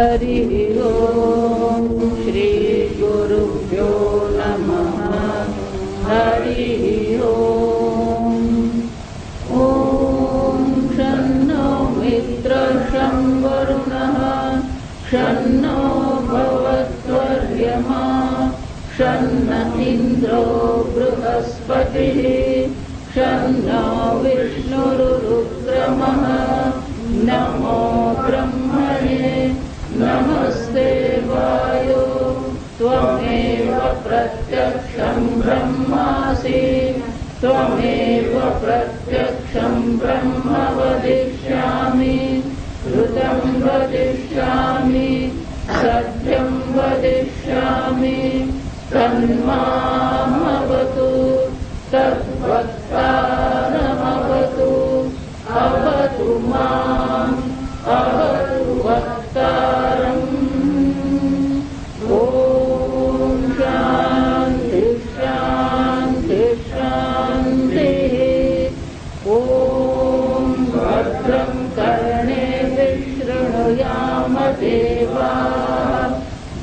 हरिः ओम् श्री गुरुभ्यो नमः। हरिः ओम्। ॐ शन्नो मित्रः शं वरुणः शन्नो भवत्वर्यमा शन्न इन्द्रो बृहस्पतिः शन्नो विष्णुरुक्रमः। नमो ब्रह्मणे नमस्ते वायो त्वमेव प्रत्यक्षं ब्रह्मासि त्वमेव प्रत्यक्षं ब्रह्म वदिष्यामि ऋतं वदिष्यामि सत्यं वदिष्यामि तन्मामवतु तद्वक्तारमवतु अवतु माम् अवतु वक्तारम्। ॐ शान्ति शान्ति शान्तिः। ॐ भद्रं कर्णेभिः शृणुयाम देवाः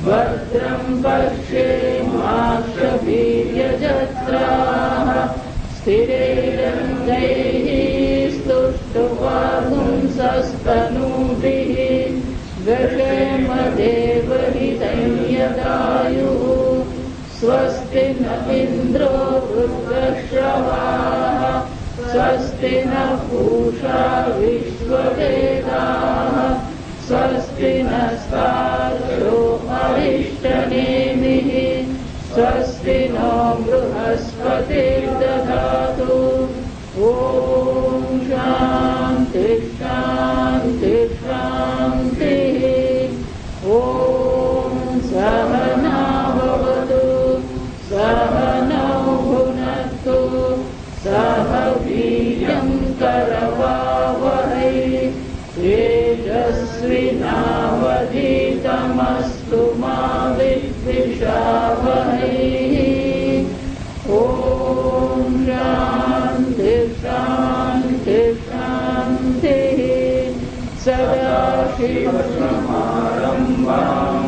भद्रं पश्येमाक्षवीर्यजत्राः स्थिरैरङ्गैः स्तुष्ट्वागुंसस्तनूभिः व्यशेम देवहितं यदायुः। स्वस्ति न इन्द्रो वृद्धश्रवाः स्वस्ति न पूषा विश्ववेदाः स्वस्ति नस्तार्क्ष्यो अरिष्टनेमिः स्वस्ति नो बृहस्पतिर्दधातु। ॐ शान्ति शान्ति शान्तिः। ॐ सहना भवतु सहनौ भुनक्तु सह वीर्यं करवावहै तेजस्विनावधीतमस्तु मा विद्विषावहै। ॐ शान्ति शान्ति शान्तिः। सदाशिवसमारम्भां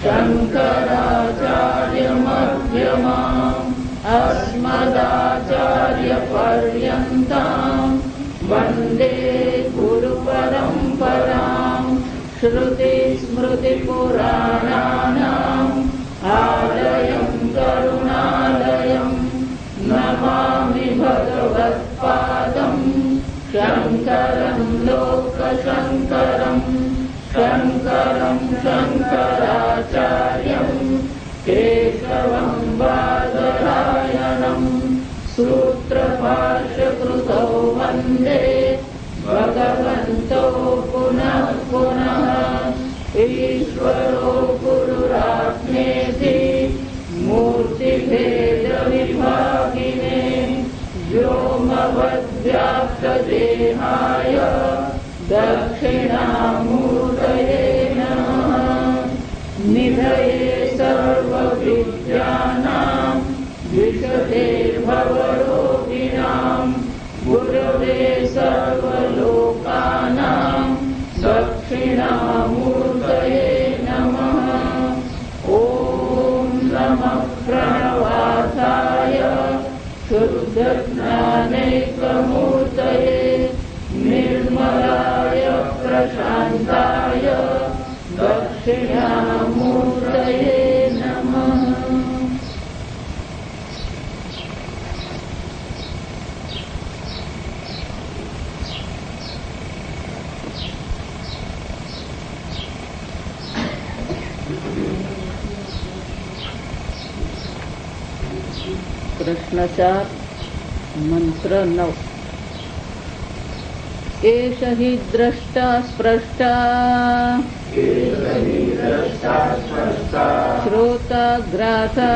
शङ्कराचार्यमध्यमाम् अस्मदाचार्यपर्यन्तां वन्दे गुरुपरम्परां। श्रुतिस्मृतिपुराणानाम् आलयं करुणालयं नमामि भगवत्पादं शङ्करं लोकशङ्करं शङ्करं शङ्कराचार्यं केशवं बादरायणं सूत्रभाष्यकृतौ वन्दे भगवन्तो पुनः पुनः। ईश्वरो गुरुरात्मेति मूर्तिभेदविभागिने व्योमवद्व्याप्तदेहाय दक्षिणामूर्तये नमः। निधये सर्वविद्यानां विशदे भवरोगिणां गुरवे सर्वलोकानां दक्षिणामूर्तये नमः। ॐ नमः प्रणवार्थाय शुद्धज्ञानैकमूर्तये निर्मलाय प्रशान्ताय दक्षिणामूर्तये नमः। कृष्णचार मंत्र 9। एष हि द्रष्टा स्प्रष्टा श्रोता ग्राता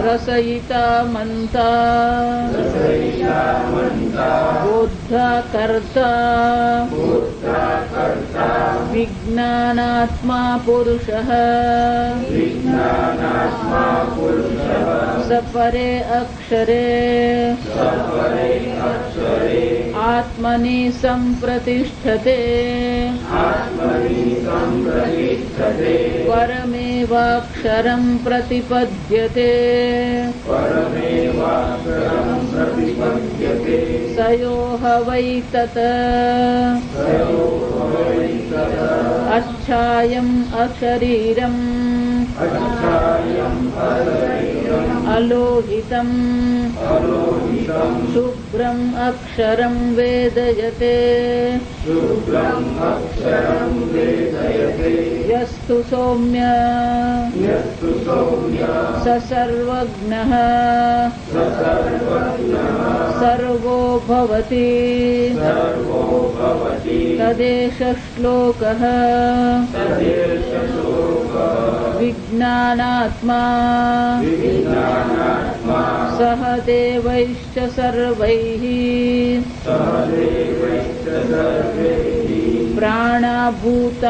रसयिता मंता बोद्धा कर्ता વિજ્ઞાનાત્મા પુરુષઃ સપરે અક્ષરે આત્મનિ સંપ્રતિષ્ઠતે પરમેવાક્ષરં પ્રતિપદ્યતે સયોઃ વૈ તત અચ્છાયં અશરીરં અલોહિतं શુભ્રં અક્ષરં વેદયતે યસ્તુ સૌમ્ય સસર્વજ્ઞઃ સર્વો ભવતિ તદેષ શ્લોકઃ વિજ્ઞાનાત્મા સહ દેવૈશ્ચ સર્વૈઃ પ્રાણાભૂતાની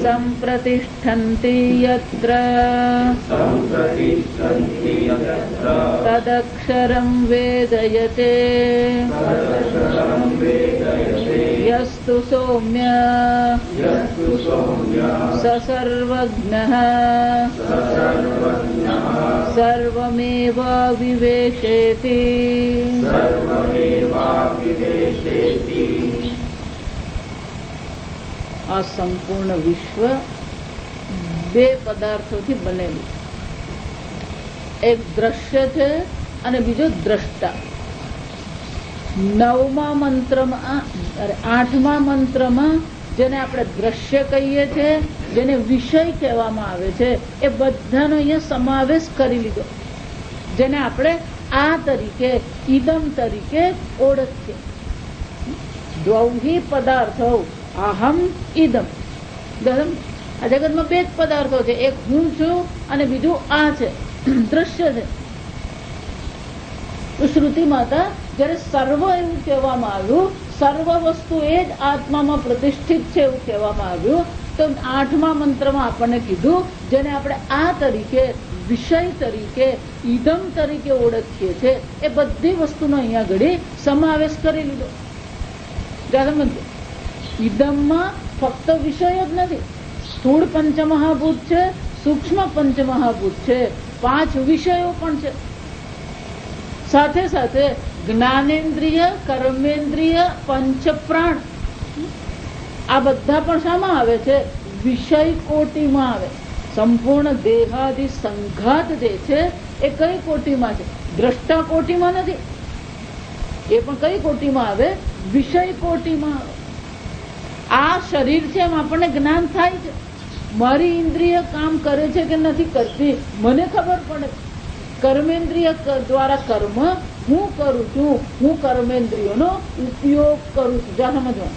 સંપ્રતિષ્ઠન્તિ યત્ર તદક્ષરં વેદયતે યસ્તુ સૌમ્ય સસર્વજ્ઞઃ સર્વમેવ વિવેશેતિ. આ સંપૂર્ણ વિશ્વ બે પદાર્થોથી બનેલું, એક દ્રશ્ય છે અને બીજો દ્રષ્ટા. 9મા મંત્રમાં 8મા મંત્રમાં જેને આપણે દ્રશ્ય કહીએ છીએ, જેને વિષય કહેવામાં આવે છે, એ બધાનો અહીંયા સમાવેશ કરી લીધો, જેને આપણે આ તરીકે ઇદમ તરીકે ઓળખીએ. દ્વૌહિ પદાર્થો અહમ ઇદમ. આ જગતમાં બે જ પદાર્થો છે, એક હું છું અને બીજું આ છે, દ્રશ્ય છે. શ્રુતિ માતા જયારે સર્વ એવું કહેવામાં આવ્યું, સર્વ વસ્તુ એ જ આત્મામાં પ્રતિષ્ઠિત છે એવું કહેવામાં આવ્યું, તો 8મા મંત્રમાં આપણને કીધું જેને આપણે આ તરીકે વિષય તરીકે ઇદમ તરીકે ઓળખીએ છીએ, એ બધી વસ્તુનો અહીંયા ઘડી સમાવેશ કરી લીધો. ઇદમમાં ફક્ત વિષય જ નથી, સ્થૂળ પંચમહાભૂત છે, સૂક્ષ્મ પંચમહાભૂત છે, 5 વિષયો પણ છે. સાથે સાથે જ્ઞાનેન્દ્રિય, કર્મેન્દ્રિય, પંચ પ્રાણ, આ બધા પણ શામાં આવે છે? વિષય કોટીમાં આવે. સંપૂર્ણ દેહાદિ સંઘાત જે છે એ કઈ કોટીમાં છે? દ્રષ્ટા કોટીમાં નથી. એ પણ કઈ કોટીમાં આવે? વિષય કોટીમાં આવે. આ શરીર છે એમ આપણને જ્ઞાન થાય છે. મારી ઇન્દ્રિય કામ કરે છે કે નથી કરતી મને ખબર પડે. કર્મેન્દ્રિય દ્વારા કર્મ હું કરું છું, હું કર્મેન્દ્રિયોનો ઉપયોગ કરું છું. જા સમજવા.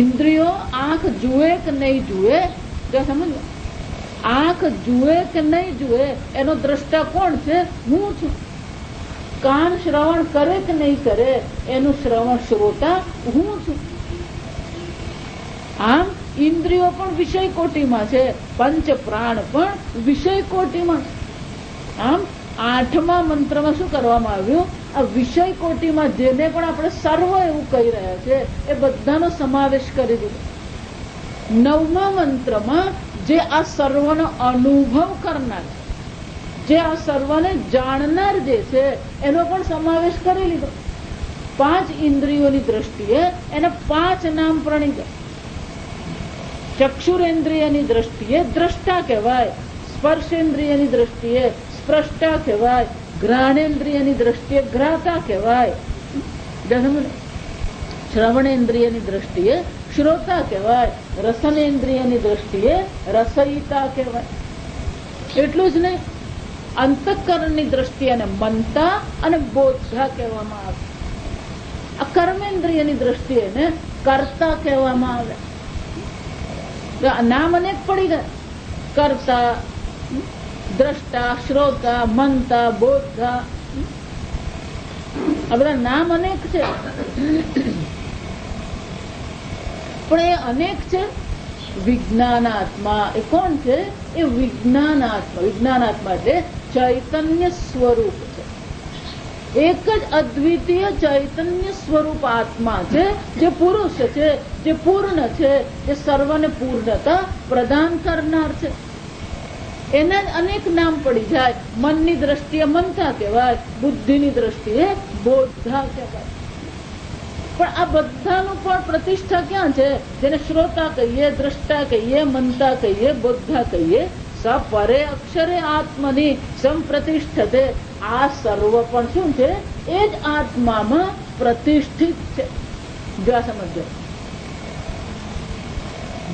ઇન્દ્રિયો આંખ જુએ કે નહીં જુએ, જા સમજવા. આંખ જુએ કે નહીં જુએ એનો દ્રષ્ટા કોણ છે? હું છું. કાન શ્રવણ કરે કે નહીં કરે એનું શ્રવણ શ્રોતા હું છું. આમ ઇન્દ્રિયો પણ વિષય કોટીમાં છે, પંચ પ્રાણ પણ વિષય કોટીમાં છે. આમ 8મા મંત્રમાં શું કરવામાં આવ્યું? આ વિષય કોટીમાં જેને પણ આપણે સર્વ એવું કહી રહ્યા છે એ બધાનો સમાવેશ કરી દીધો. 9મા મંત્રમાં જે આ સર્વનો અનુભવ કરનાર, જે આ સર્વને જાણનાર જે છે એનો પણ સમાવેશ કરી લીધો. 5 ઇન્દ્રિયોની દ્રષ્ટિએ એને 5 નામ પ્રણીત. ચક્ષુરેન્દ્રિયની દ્રષ્ટિએ દ્રષ્ટા કહેવાય, સ્પર્શેન્દ્રિયની દ્રષ્ટિએ સ્પૃષ્ટા કહેવાય, ઘ્રાણેન્દ્રિયની દ્રષ્ટિએ ઘ્રાતા કહેવાય, શ્રવણેન્દ્રિયની દ્રષ્ટિએ શ્રોતા કહેવાય, રસનેન્દ્રિયની દ્રષ્ટિએ રસયિતા કહેવાય. એટલું જ નહીં, અંતઃકરણની દ્રષ્ટિએ એને મનતા અને બોધા કહેવામાં આવે. આ કર્મેન્દ્રિયની દ્રષ્ટિએ એને કર્તા કહેવામાં આવે. નામ અનેક પડી ગયા. કર્તા, દ્રષ્ટા, શ્રોતા, મનતા, બોધા. આ બધા નામ અનેક છે, પણ એ અનેક છે. વિજ્ઞાનાત્મા એ કોણ છે? એ વિજ્ઞાનાત્મા. વિજ્ઞાનાત્મા એટલે ચૈતન્ય સ્વરૂપ છે. એક જ અદ્વિતીય ચૈતન્ય સ્વરૂપ આત્મા છે, જે પુરુષ છે, જે પૂર્ણ છે, જે સર્વને પૂર્ણતા પ્રદાન કરનાર છે. એના જ અનેક નામ પડી જાય. મનની દ્રષ્ટિએ મનતા કહેવાય, બુદ્ધિની દ્રષ્ટિએ બોધા કહેવાય. પણ આ બધાનું પણ પ્રતિષ્ઠા ક્યાં છે? જેને શ્રોતા કહીએ, દ્રષ્ટા કહીએ, મનતા કહીએ, બોધા કહીએ, સપરે અક્ષરે આત્મની સંપ્રતિષ્ઠતે. આ સર્વ પણ શું છે? એ જ આત્મામાં પ્રતિષ્ઠિત છે. જો સમજો,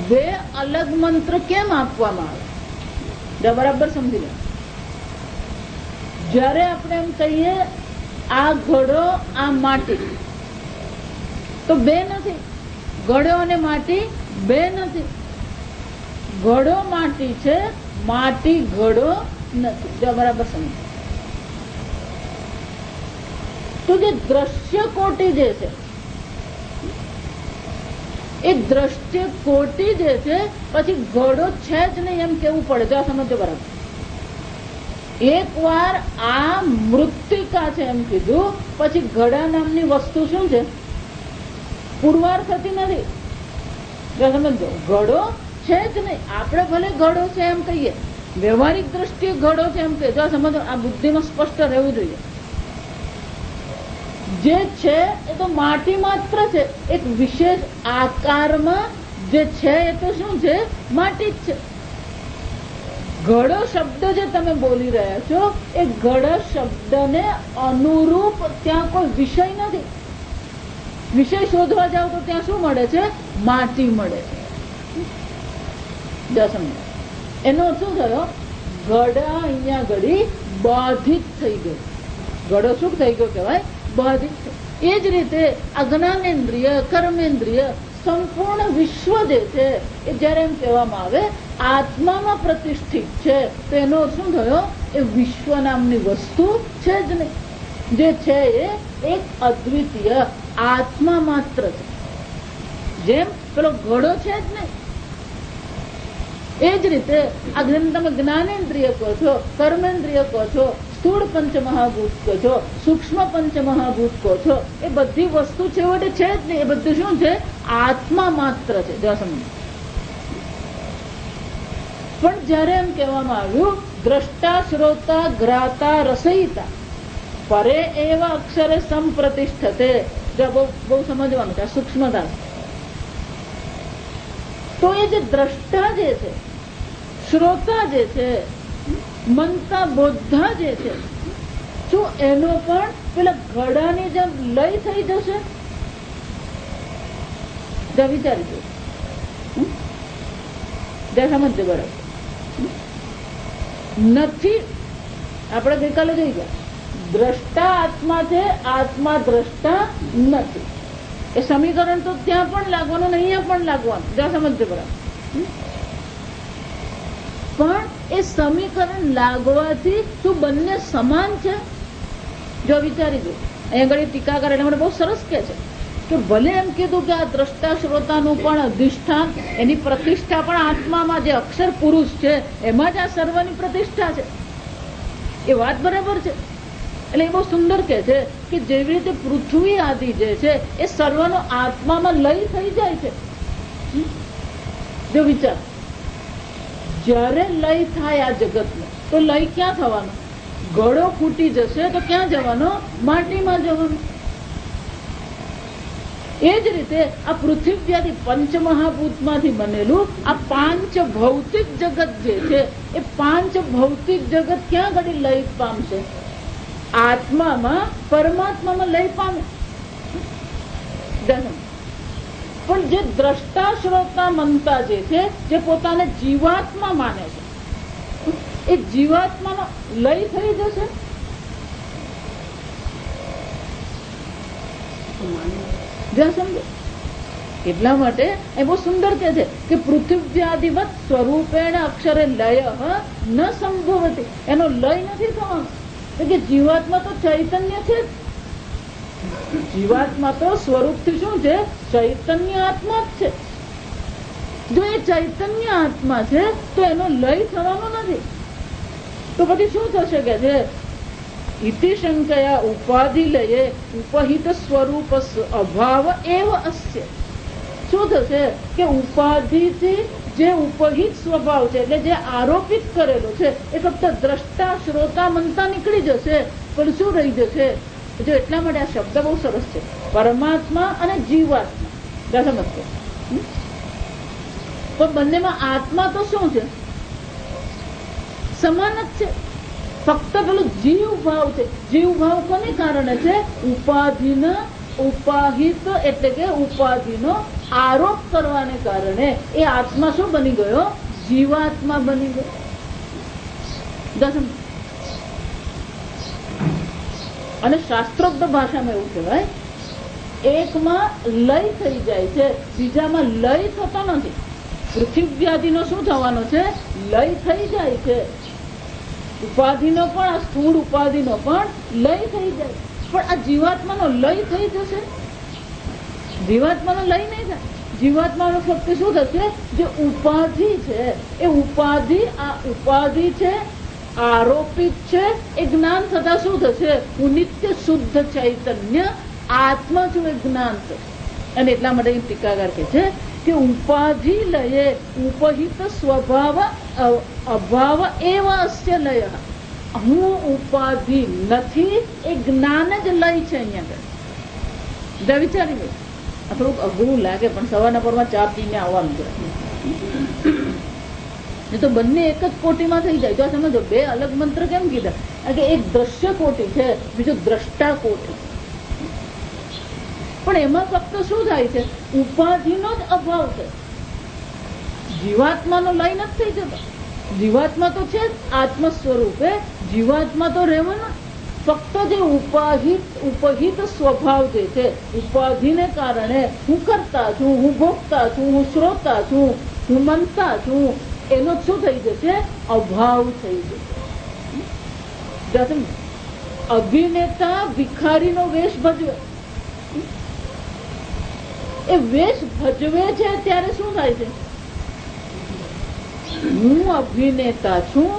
બે અલગ મંત્ર કેમ આપવામાં આવે? બરાબર સમજી લો. જયારે આપણે એમ કહીએ આ ઘડો, આ માટી, તો બે નથી. ઘડો અને માટી બે નથી. ઘડો માટી છે, માટી ઘડો નથી. જો બરાબર સમજો. તો જે દ્રશ્ય કોટી જે છે, એ દ્રશ્ય કોટી જે છે, પછી ઘડો છે જ નહીં એમ કેવું પડે. જો સમજો બરાબર. એક વાર આ મૃત્તિકા છે એમ કીધું, પછી ઘડા નામની વસ્તુ શું છે? પુરવાર થતી નથી. જો સમજો, ઘડો છે જ નહીં. આપણે ભલે ઘડો છે એમ કહીએ, વ્યવહારિક દ્રષ્ટિએ ઘડો છે એમ કહીએ. જો સમજો, આ બુદ્ધિમાં સ્પષ્ટ રહેવું જોઈએ. જે છે એ તો માટી માત્ર છે. એક વિશેષ આકારમાં જે છે એ તો શું છે? માટી જ છે. ઘડો શબ્દ જે તમે બોલી રહ્યા છો, એ ઘડા શબ્દને અનુરૂપ ત્યાં કોઈ વિષય નથી. વિષય શોધવા જાવ તો ત્યાં શું મળે છે? માટી મળે છે. એનો શું થયો? ઘડા અહીંયા ઘડી બાધિત થઈ ગયો. ઘડો શું થઈ ગયો કહેવાય? બાધિત. એ જ રીતે આ જ્ઞાનેન્દ્રિય, કર્મેન્દ્રિય, સંપૂર્ણ વિશ્વ જે છે એ જયારે એમ કહેવામાં આવે આત્મામાં પ્રતિષ્ઠિત છે, તો એનો શું થયો? એ વિશ્વ નામની વસ્તુ છે જ નહીં. જે છે એ એક અદ્વિતીય આત્મા માત્ર છે. જેમ પેલો ઘડો છે જ નહીં. એ જ રીતે આ તમે જ્ઞાનેન્દ્રિય કહો છો, કર્મેન્દ્રિય કહો છો, સ્થૂળ પંચમહાભૂત કહો છો, સૂક્ષ્મ પંચમહાભૂત કહો છો, એ બધી વસ્તુ છેવટે છે જ નહીં. એ બધું શું છે? આત્મા માત્ર છે. જો સમજો. પણ જયારે એમ કહેવામાં આવ્યું દ્રષ્ટા, શ્રોતા, ગ્રાતા, રસયિતા પરે એવા અક્ષરે સંપ્રતિષ્ઠતે. જો બહુ સમજવાનું છે, સૂક્ષ્મતા. તો એ જે દ્રષ્ટા જે છે, શ્રોતા જે છે, મનતા, બોધા જે છે, શું એનો પણ પેલા ઘડાની જેમ લય થઈ જશે? વિચારી સમજજો બરાબર. નથી. આપણે ગઈકાલે જોઈ ગયા, દ્રષ્ટા આત્મા છે, આત્મા દ્રષ્ટા નથી. એ સમીકરણ તો ત્યાં પણ લાગવાનું, અહીંયા પણ લાગવાનું. જ્યાં સમજજો બરાબર. પણ એ સમીકરણ લાગવાથી શું બંને સમાન છે? જો વિચારી દો. અહીંયા આગળ ટીકાકાર એટલે મને બહુ સરસ કહે છે કે ભલે એમ કીધું કે આ દ્રષ્ટા શ્રોતાનું પણ અધિષ્ઠાન, એની પ્રતિષ્ઠા પણ આત્મામાં જે અક્ષર પુરુષ છે એમાં જ આ સર્વની પ્રતિષ્ઠા છે. એ વાત બરાબર છે. એટલે એ બહુ સુંદર કહે છે કે જેવી રીતે પૃથ્વી આદિ જે છે એ સર્વનો આત્મામાં લય થઈ જાય છે. જો વિચાર, જ્યારે લય થાય આ જગતનો, તો લય ક્યાં થવાનો? ઘડો ફૂટી જશે તો ક્યાં જવાનો? માટીમાં જવાનો. એ જ રીતે આ પૃથ્વી પંચમહાભૂતમાંથી બનેલું આ પાંચ ભૌતિક જગત જે છે, એ પાંચ ભૌતિક જગત ક્યાં ઘડી લય પામશે? આત્મામાં, પરમાત્મામાં લય પામે. પણ જે દ્રષ્ટા, શ્રોતા, મનતા જે છે, જે પોતાને જીવાત્મા માને છે, એ જીવાત્માનો લય થઈ જશે. સમજો. એટલા માટે એ બહુ સુંદર કહે છે કે પૃથ્વ્યાદિવત સ્વરૂપેણ અક્ષરે લય ન સંભવતી. એનો લય નથી થવાનો. કે જીવાત્મા તો ચૈતન્ય છે. જીવાત્મા તો સ્વરૂપથી શું છે? ચૈતન્ય આત્મા જ છે. જો એ ચૈતન્ય આત્મા છે તો એનો લય થવાનો નથી. તો પછી શું થશે કે છે? ઇતિ શંકયા ઉપાધિ લયે ઉપહિત સ્વરૂપ અભાવ એવ અસ્ય. શું થશે કે ઉપાધિથી જે ઉપહિત સ્વભાવ છે, એટલે જે આરોપિત કરેલો છે, એ ફક્ત દ્રષ્ટા શ્રોતા મનતા નીકળી જશે. પણ શું રહી જશે? જો એટલા માટે આ શબ્દ બહુ સરસ છે, પરમાત્મા અને જીવાત્મા. સમજશે? પણ બંનેમાં આત્મા તો શું છે? સમાન જ છે. ફક્ત પેલું જીવ ભાવ છે. જીવ ભાવ કોને કારણે છે? ઉપાધિનો ઉપાહિત એટલે કે ઉપાધિનો આરોપ કરવાને કારણે એ આત્મા શું બની ગયો? જીવાત્મા બની ગયો. અને શાસ્ત્રોક્ત ભાષામાં એવું કહેવાય, એકમાં લય થઈ જાય છે, બીજામાં લય થતો નથી. પૃથ્વીવ્યાધિનો શું થવાનો છે? લય થઈ જાય છે. ઉપાધિનો પણ, આ સ્થૂળ ઉપાધિનો પણ લય થઈ જાય. પણ આ જીવાત્માનો લય થઈ જશે? જીવાત્માનો લય નહીં થાય. જીવાત્માનો ફક્ત શું થશે? જે ઉપાધિ છે એ ઉપાધિ, આ ઉપાધિ છે, આરોપિત છે, એ જ્ઞાન થતા શું થશે? હું નિત્ય શુદ્ધ ચૈતન્ય આત્મા છું, એ જ્ઞાન થશે. અને એટલા માટે ટીકાકાર કહે છે કે ઉપાધિ લયે ઉપહિત સ્વભાવ અભાવ એવ અસ્ય લય. હું ઉપાધિ નથી, એ જ્ઞાન જ લય છે. અહીંયા વિચારી લો. આ થોડુંક અઘરું લાગે, પણ સવારના પરમાં ચા પીને આવવાનું છે. તો બંને એક જ કોટીમાં થઈ જાય. જો સમજો, બે અલગ મંત્ર કેમ કીધા? કે એક દ્રશ્ય કોટી છે, બીજો દ્રષ્ટા કોટી. પણ એમાં ફક્ત શું થાય છે? ઉપાધિનો જ અભાવ છે. જીવાત્માનો લય નથી થઈ જતો. જીવાત્મા તો છે આત્મ સ્વરૂપે, જીવાત્મા તો રહેવાનો. ફક્ત જે ઉપહિત સ્વભાવ જે છે, ઉપાધિને કારણે હું કરતા છું, હું ભોગતા છું, હું શ્રોતા છું, હું મનતા છું, એનો શું થઈ જશે? અભાવ થઈ જશે. અભિનેતા ભિખારીનો વેશ ભજવે. એ વેશ ભજવે છે ત્યારે શું થાય છે? હું અભિનેતા છું,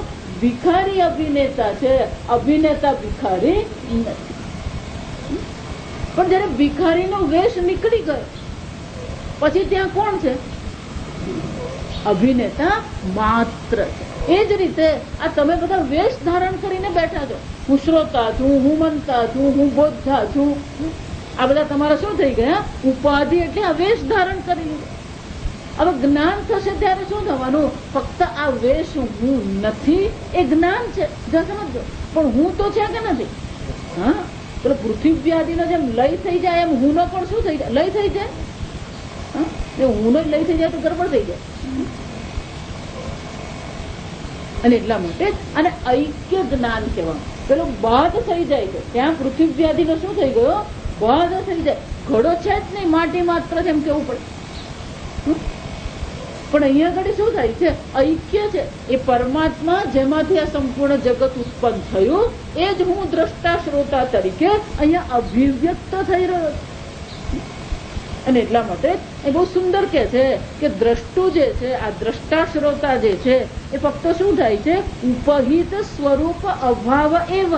ભિખારી અભિનેતા છે, અભિનેતા ભિખારી નથી. પણ જયારે ભિખારીનો વેશ નીકળી ગયો પછી ત્યાં કોણ છે? અભિનેતા માત્ર છે. એ જ રીતે આ તમે બધા વેશ ધારણ કરીને બેઠા છો. હું શ્રોતા છું, હું મનતા છું, હું બોધતા છું. આ બધા તમારા શું થઈ ગયા? ઉપાધિ. એટલે આ વેશ ધારણ કરી લીધો. હવે જ્ઞાન થશે ત્યારે શું થવાનું? ફક્ત આ વેશ હું નથી, એ જ્ઞાન છે. સમજો. પણ હું તો છે કે નથી? હા, પેલો પૃથ્વીવ્યાધિનો જેમ લય થઈ જાય એમ હુંનો પણ શું થઈ જાય? લય થઈ જાય. હુંનો જ લય થઈ જાય તો ગડબડ થઈ જાય. અને એટલા માટે અને ઐક્ય જ્ઞાન કહેવાનું. પેલો બાદ થઈ જાય છે. ત્યાં પૃથ્વીવ્યાધિનો શું થઈ ગયો? બાદ થઈ જાય. ઘડો છે જ નહીં, માટી માત્ર એમ કેવું પડે. પણ અહીંયા આગળ શું થાય છે? ઐક્ય છે. એ પરમાત્મા જેમાંથી આ સંપૂર્ણ જગત ઉત્પન્ન થયું, એ જ હું દ્રષ્ટા શ્રોતા તરીકે અહીંયા અભિવ્યક્ત થઈ રહ્યો છું. અને એટલા માટે એ બહુ સુંદર કે છે કે દ્રષ્ટુ જે છે, આ દ્રષ્ટા શ્રોતા જે છે, એ ફક્ત શું થાય છે? ઉપહિત સ્વરૂપ અભાવ એવ.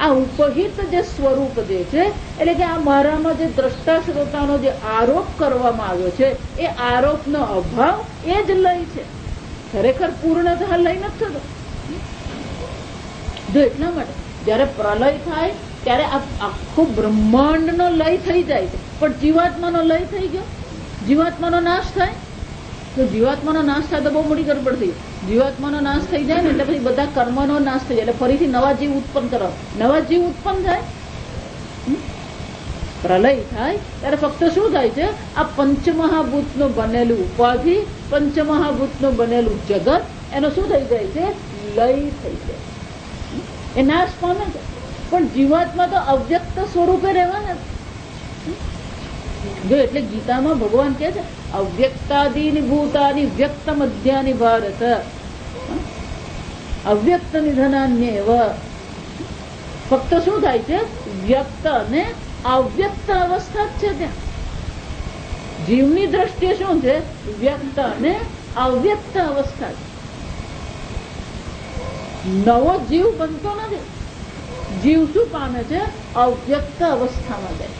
આ ઉપહિત જે સ્વરૂપ જે છે, એટલે કે આ મારામાં જે દ્રષ્ટા શ્રોતાનો જે આરોપ કરવામાં આવ્યો છે, એ આરોપનો અભાવ એ જ લય છે. ખરેખર પૂર્ણતઃ લય નથી થતો. જો એટલા માટે જયારે પ્રલય થાય ત્યારે આ આખું બ્રહ્માંડનો લય થઈ જાય છે. પણ જીવાત્માનો લય થઈ ગયો, જીવાત્માનો નાશ થાય. તો જીવાત્માનો નાશ થાય તો બહુ મોટી ગડબડ થઈ. જીવાત્માનો નાશ થઈ જાય ને એટલે પછી બધા કર્મનો નાશ થઈ જાય. એટલે ફરીથી નવા જીવ ઉત્પન્ન કરવા, નવા જીવ ઉત્પન્ન થાય. પ્રલય થાય ત્યારે ફક્ત શું થાય છે? આ પંચમહાભૂતનું બનેલું ઉપાધિ, પંચમહાભૂતનું બનેલું જગત, એનો શું થઈ જાય છે? લય થઈ જાય. એ નાશ પામે છે. પણ જીવાત્મા તો અવ્યક્ત સ્વરૂપે રહેવાના. જો એટલે ગીતામાં ભગવાન કહે છે અવ્યક્તાદિની ભૂતાની વ્યક્ત મધ્યાની ભારત અવ્યક્ત નિધનાન્યવ. ફક્ત શું થાય છે? વ્યક્ત અને અવ્યક્ત અવસ્થા જ છે ત્યાં. જીવની દ્રષ્ટિએ શું છે? વ્યક્ત અને અવ્યક્ત અવસ્થા છે. નવો જીવ બનતો નથી. જીવ શું પામે છે? અવ્યક્ત અવસ્થામાં જાય.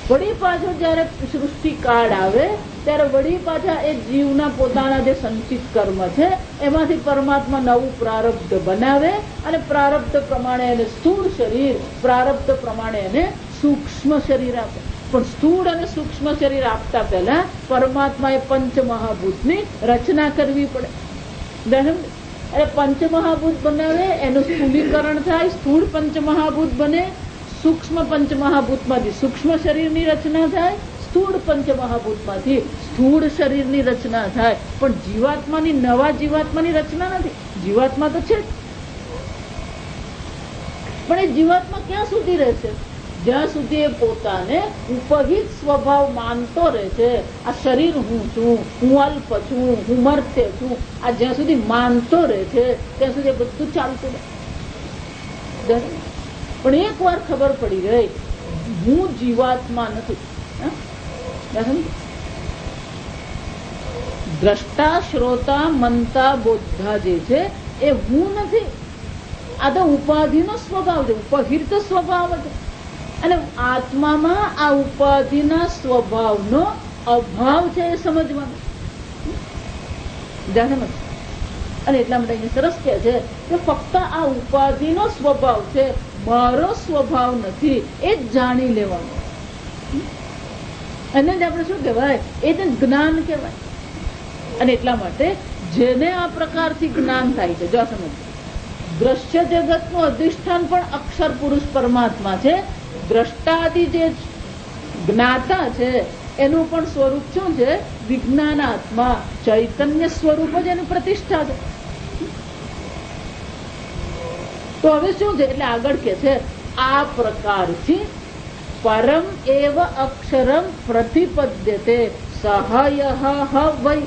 વળી પાછો જયારે સૃષ્ટિ કાળ આવે ત્યારે વળી પાછા એ જીવના પોતાના જે સંચિત કર્મ છે એમાંથી પરમાત્મા નવું પ્રારબ્ધ બનાવે અને પ્રારબ્ધ પ્રમાણે એને સ્થૂળ શરીર, પ્રારબ્ધ પ્રમાણે એને સૂક્ષ્મ શરીર આપે. પણ સ્થૂળ અને સૂક્ષ્મ શરીર આપતા પહેલા પરમાત્માએ પંચમહાભૂતની રચના કરવી પડે. એટલે પંચમહાભૂત બનાવે, એનું સ્થૂલીકરણ થાય, સ્થૂળ પંચમહાભૂત બને, સૂક્ષ્મ પંચમહાભૂતમાંથી સૂક્ષ્મ શરીરની રચના થાય, સ્થૂળ પંચમહાભૂતમાંથી સ્થૂળ શરીરની રચના થાય. પણ જીવાત્માની, નવા જીવાત્માની રચના નથી. જીવાત્મા તો છે જ, પણ એ જીવાત્મા ક્યાં સુધી રહેશે? જ્યાં સુધી એ પોતાને ઉપહિત સ્વભાવ માનતો રહે છે. આ શરીર હું છું, હું અલ્પ છું, હું મર્ત્ય છું, આ જ્યાં સુધી માનતો રહે છે ત્યાં સુધી બધું ચાલતું રહે. પણ એક વાર ખબર પડી ગઈ હું જીવાત્મા નથી, દ્રષ્ટા, શ્રોતા, મંતા, બોધા જે છે એ હું નથી. આ તો ઉપાધિનો સ્વભાવ છે, ઉપહિત સ્વભાવ છે. અને આત્મામાં આ ઉપાધિના સ્વભાવનો અભાવ છે એ સમજવાનું. અને એટલા માટે અહીંયા સરસ કહે છે કે ફક્ત આ ઉપાધિનો સ્વભાવ છે, મારો સ્વભાવ નથી, એ જ જાણી લેવાનું. એને જ આપણે શું કહેવાય? એ જ જ્ઞાન કહેવાય. અને એટલા માટે જેને આ પ્રકારથી જ્ઞાન થાય છે, જો સમજ, દ્રશ્ય જગતનું અધિષ્ઠાન પણ અક્ષર પુરુષ પરમાત્મા છે. દ્રષ્ટાદિ જે જ્ઞાતા છે એનું પણ સ્વરૂપ શું છે? વિજ્ઞાનાત્મા, ચૈતન્ય સ્વરૂપ જ એની પ્રતિષ્ઠા છે. તો હવે શું છે? એટલે આગળ કે છે આ પ્રકારથી પરમ એવ અક્ષરમ પ્રતિપદ્યતે સહયઃ વૈ.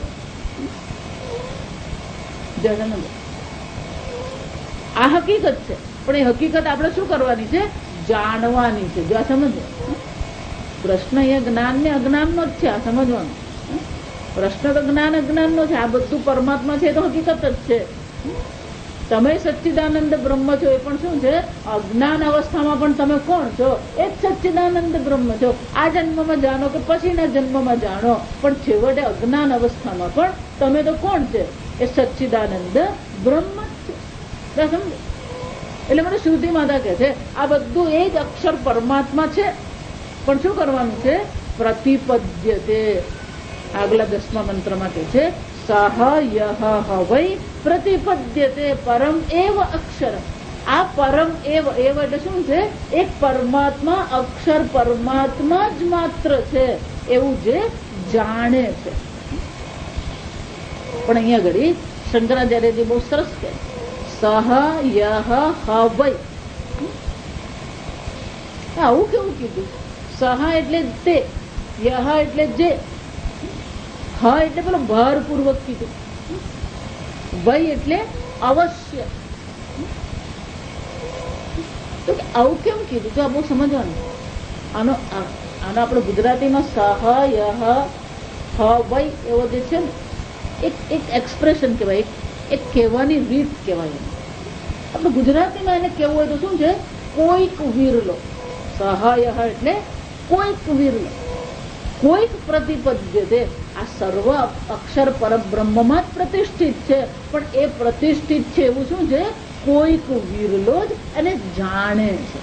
આ હકીકત છે, પણ એ હકીકત આપણે શું કરવાની છે? જાણવાની છે. જો આ સમજો, પ્રશ્ન અહીંયા જ્ઞાન ને અજ્ઞાન નો જ છે. આ સમજવાનું, પ્રશ્ન તો જ્ઞાન અજ્ઞાન નો છે. આ બધું પરમાત્મા છે તો હકીકત જ છે. તમે સચ્ચિદાનંદ બ્રહ્મ છો એ પણ શું છે? અજ્ઞાન અવસ્થામાં પણ તમે કોણ છો? એ જ સચ્ચિદાનંદ બ્રહ્મ છો. આ જન્મમાં જાણો કે પછીના જન્મમાં જાણો, પણ છેવટે અજ્ઞાન અવસ્થામાં પણ તમે તો કોણ છે? એ સચ્ચિદાનંદ બ્રહ્મ છે. સમજો? એટલે મને શ્રુતિ માતા કહે છે આ બધું એ જ અક્ષર પરમાત્મા છે, પણ શું કરવાનું છે? પ્રતિપદ્યતે. આગલા 10મા મંત્રમાં કહે છે સહયઃ વૈ પ્રતિપદ્યતે પરમ એવ અક્ષર. આ પરમ એવ, એવ એટલે શું છે? એક પરમાત્મા, અક્ષર પરમાત્મા જ માત્ર છે એવું જે જાણે છે. પણ અહીંયા ઘડી શંકરાચાર્યજી બહુ સરસ કહે સહયઃ વૈ. આવું કેવું કીધું? સહ એટલે તે, યહ એટલે જે, હ એટલે પેલો ભારપૂર્વક કીધું, વૈ એટલે અવશ્ય. તો આવું કેમ કીધું? તો આ બહુ સમજવાનું. આનો આપણે ગુજરાતીમાં સહયઃ હ વૈ એવો જે છે ને એક એક્સપ્રેશન કહેવાય, એક કહેવાની રીત કહેવાય. આપણે ગુજરાતીમાં એને કહેવું હોય તો શું છે? કોઈક વિરલો. સહાય એટલે કોઈક વિરલો, કોઈક પ્રતિપદ્યતે. આ સર્વ અક્ષર પરબ્રહ્મમાં જ પ્રતિષ્ઠિત છે, પણ એ પ્રતિષ્ઠિત છે એવું શું છે? કોઈક વિરલો જ એને જાણે છે.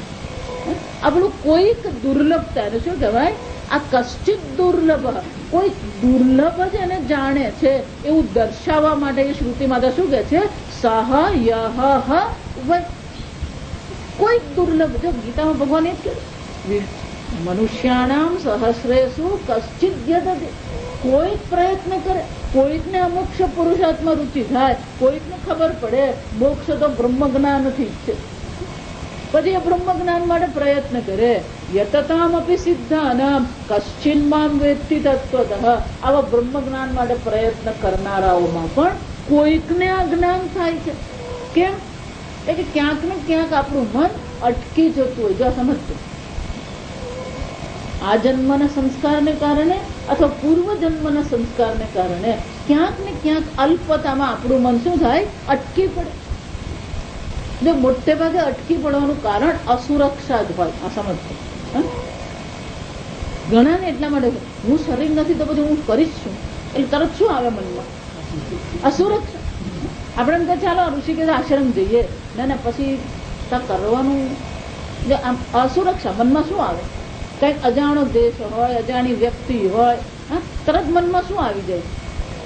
આપણું કોઈક દુર્લભતા, એને શું કહેવાય? આ કશ્ચિત દુર્લભ, કોઈ દુર્લભ જ એને જાણે છે એવું દર્શાવવા માટે એ શ્રુતિ માતા શું કહે છે? સહયઃ વૈ. કોઈ દુર્લભ. જો ગીતામાં ભગવાન એ જ કહે મનુષ્યાણામ સહસ્રેષુ કશ્ચિત યદતે. કોઈક પ્રયત્ન કરે, કોઈકને અમોક્ષ પુરુષાર્થમાં રુચિ થાય, કોઈકને ખબર પડે મોક્ષ તો બ્રહ્મ જ્ઞાનથી જ છે, પછી એ બ્રહ્મ જ્ઞાન માટે પ્રયત્ન કરે. યતતામ અપી સિદ્ધાનામ કશ્ચિન મામ વેત્તિ તત્વતઃ. આવા બ્રહ્મ જ્ઞાન માટે પ્રયત્ન કરનારાઓમાં પણ કોઈકને આ જ્ઞાન થાય છે. કેમ? કે ક્યાંક ને ક્યાંક આપણું મન અટકી જતું હોય. જો સમજતું, આ જન્મના સંસ્કારને કારણે અથવા પૂર્વ જન્મના સંસ્કારને કારણે ક્યાંક ને ક્યાંક અલ્પતામાં આપણું મન શું થાય, અટકી પડે. જો મોટે ભાગે અટકી પડવાનું કારણ અસુરક્ષા જ હોય. આ સમજજો. ઘણા ને એટલા માટે હું શરીર નથી તો બધું હું કરીશ છું, એટલે તરત શું આવે મનમાં? અસુરક્ષા. આપણે એમ કે ચાલો ઋષિકેશ આશ્રમ જઈએ, ના પછી કરવાનું અસુરક્ષા. મનમાં શું આવે? કંઈક અજાણો દેશ હોય, અજાણી વ્યક્તિ હોય, તરત મનમાં શું આવી જાય?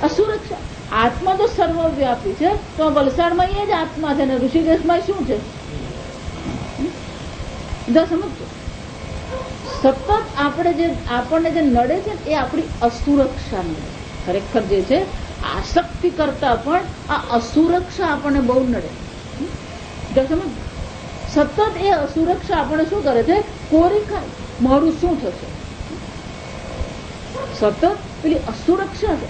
અસુરક્ષા. આત્મા તો સર્વવ્યાપી છે, તો વલસાડમાં એ જ આત્મા છે ને ઋષિકેશમાં શું છે? સમજો. સતત આપણને જે નડે છે એ આપણી અસુરક્ષા નડે. ખરેખર જે છે આસક્તિ કરતા પણ આ અસુરક્ષા આપણને બહુ નડે. સમજ. સતત એ અસુરક્ષા આપણને શું કરે છે? કોરી ખાય. મારું શું થશે? સતત પેલી અસુરક્ષા છે.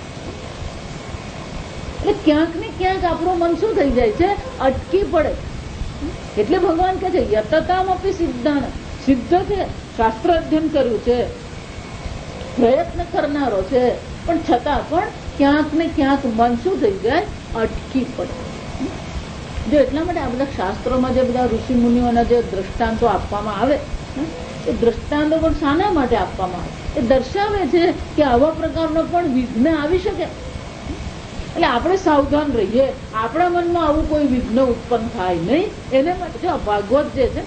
એટલે ક્યાંક ને ક્યાંક આપણું મન શું થઈ જાય છે? અટકી પડે. એટલે ભગવાન કહે છે યતતામપી સિદ્ધાન. સિદ્ધ છે, શાસ્ત્ર અધ્યયન કર્યું છે, પ્રયત્ન કરનારો છે, પણ છતાં પણ ક્યાંક ને ક્યાંક મન શું થઈ જાય? અટકી પડે. જો એટલા માટે આ બધા શાસ્ત્રોમાં જે બધા ઋષિ મુનિઓના જે દ્રષ્ટાંતો આપવામાં આવે, એ દ્રષ્ટાંતો પણ શાના માટે આપવામાં આવે? એ દર્શાવે છે કે આવા પ્રકારનો પણ વિઘ્ન આવી શકે. એટલે આપણે સાવધાન રહીએ, આપણા મનમાં આવું કોઈ વિઘ્ન ઉત્પન્ન થાય નહીં. એને માટે જો ભાગવત જે છે,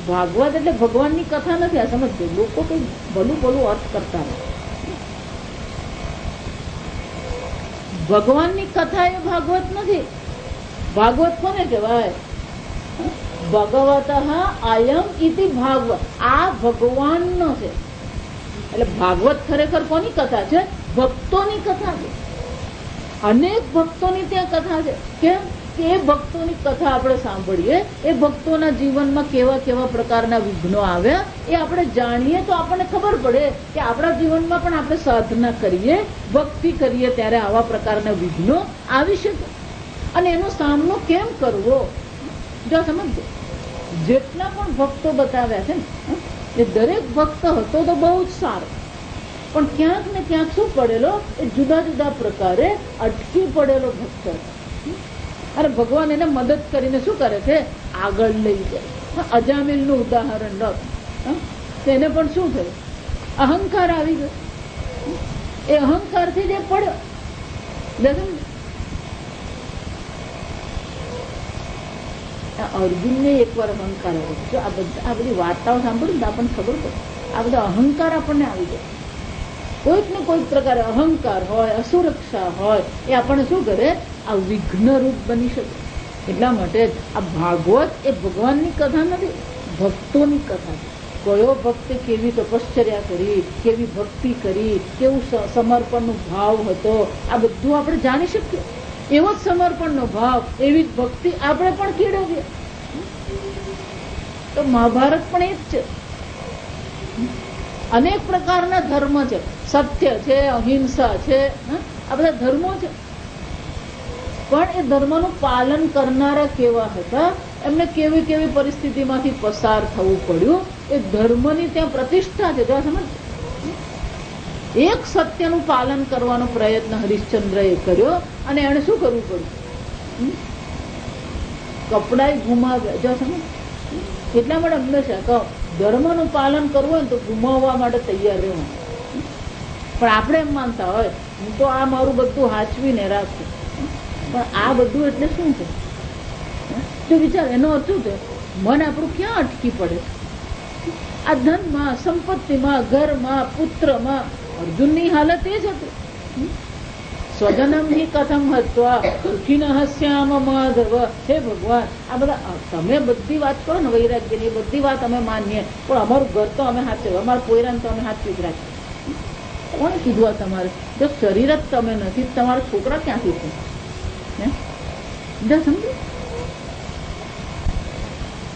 ભાગવત એટલે ભગવાનની કથા નથી. આ સમજજો. લોકો કઈ ભલું અર્થ કરતા નથી. ભગવાનની કથા એ ભાગવત નથી. ભાગવત કોને કહેવાય? ભગવત અયમ ઇતિ ભાગવત. આ ભગવાનનો છે. એટલે ભાગવત ખરેખર કોની કથા છે? ભક્તોની કથા છે. અનેક ભક્તોની ત્યાં કથા છે. કેમ કે એ ભક્તોની કથા આપણે સાંભળીએ, એ ભક્તોના જીવનમાં કેવા કેવા પ્રકારના વિઘ્નો આવ્યા એ આપણે જાણીએ તો આપણને ખબર પડે કે આપણા જીવનમાં પણ આપણે સાધના કરીએ, ભક્તિ કરીએ ત્યારે આવા પ્રકારના વિઘ્નો આવી શકે. અને એનો સામનો કેમ કરવો? જો સમજો. જેટલા પણ ભક્તો બતાવ્યા છે ને, એ દરેક ભક્ત હતો તો બહુ જ સારો, પણ ક્યાંક ને ક્યાંક શું પડેલો? એ જુદા જુદા પ્રકારે અટકી પડેલો ભક્ત. અને ભગવાન એને મદદ કરીને શું કરે છે? આગળ લઈ જાય. અજામિલનું ઉદાહરણ લો. તેને પણ શું થયું? અહંકાર આવી ગયો. એ અહંકારથી જે પડ્યો. અર્જુનને એકવાર અહંકાર આવ્યો. જો આ બધી વાર્તાઓ સાંભળ્યું તો આપણને ખબર પડે. આ બધા અહંકાર આપણને આવી જાય. કોઈક ને કોઈક પ્રકારે અહંકાર હોય, અસુરક્ષા હોય, એ આપણને શું કરે? આ વિઘ્નરૂપ બની શકે. એટલા માટે આ ભાગવત એ ભગવાનની કથા નથી, ભક્તોની કથા છે. કયો ભક્તે કેવી તપશ્ચર્યા કરી, કેવી ભક્તિ કરી, કેવું સમર્પણનો ભાવ હતો, આ બધું આપણે જાણી શકીએ. એવો જ સમર્પણનો ભાવ, એવી જ ભક્તિ આપણે પણ કેળવીએ. તો મહાભારત પણ એ જ છે. અનેક પ્રકારના ધર્મ છે. સત્ય છે, અહિંસા છે, આ બધા ધર્મો છે. પણ એ ધર્મનું પાલન કરનારા કેવા હતા, એમને કેવી કેવી પરિસ્થિતિમાંથી પસાર થવું પડ્યું, એ ધર્મની ત્યાં પ્રતિષ્ઠા છે. જો સમજ. એક સત્યનું પાલન કરવાનો પ્રયત્ન હરિશ્ચંદ્રએ કર્યો અને એને શું કરવું પડ્યું? કપડાય ગુમાવ્યા. જો સમજ. એટલા માટે હંમેશા કહો, ધર્મનું પાલન કરવું હોય તો ગુમાવવા માટે તૈયાર રહેવું. પણ આપણે એમ માનતા હોય હું તો આ મારું બધું હાચવીને રાખું, પણ આ બધું એટલે શું છે? તો વિચાર, એનો અર્થ શું છે? મન આપણું ક્યાં અટકી પડે? આ ધનમાં, સંપત્તિમાં, ઘરમાં, પુત્રમાં. અર્જુનની હાલત એ જ હતી. સ્વજનમ હિ કથમ હત્વા સુખિનઃ સ્યામ માધવ. હે ભગવાન, આ બધા તમે બધી વાત કરો ને વૈરાગ્યની, બધી વાત અમે માનીએ, પણ અમારું ઘર તો અમે હાચવીએ, અમારા પોયરાને તો અમે હાચવી જ રાખીએ. કોણે કીધું આ તમારે? જો શરીર જ તમે નથી, તમારા છોકરા ક્યાંથી છે? સમજો.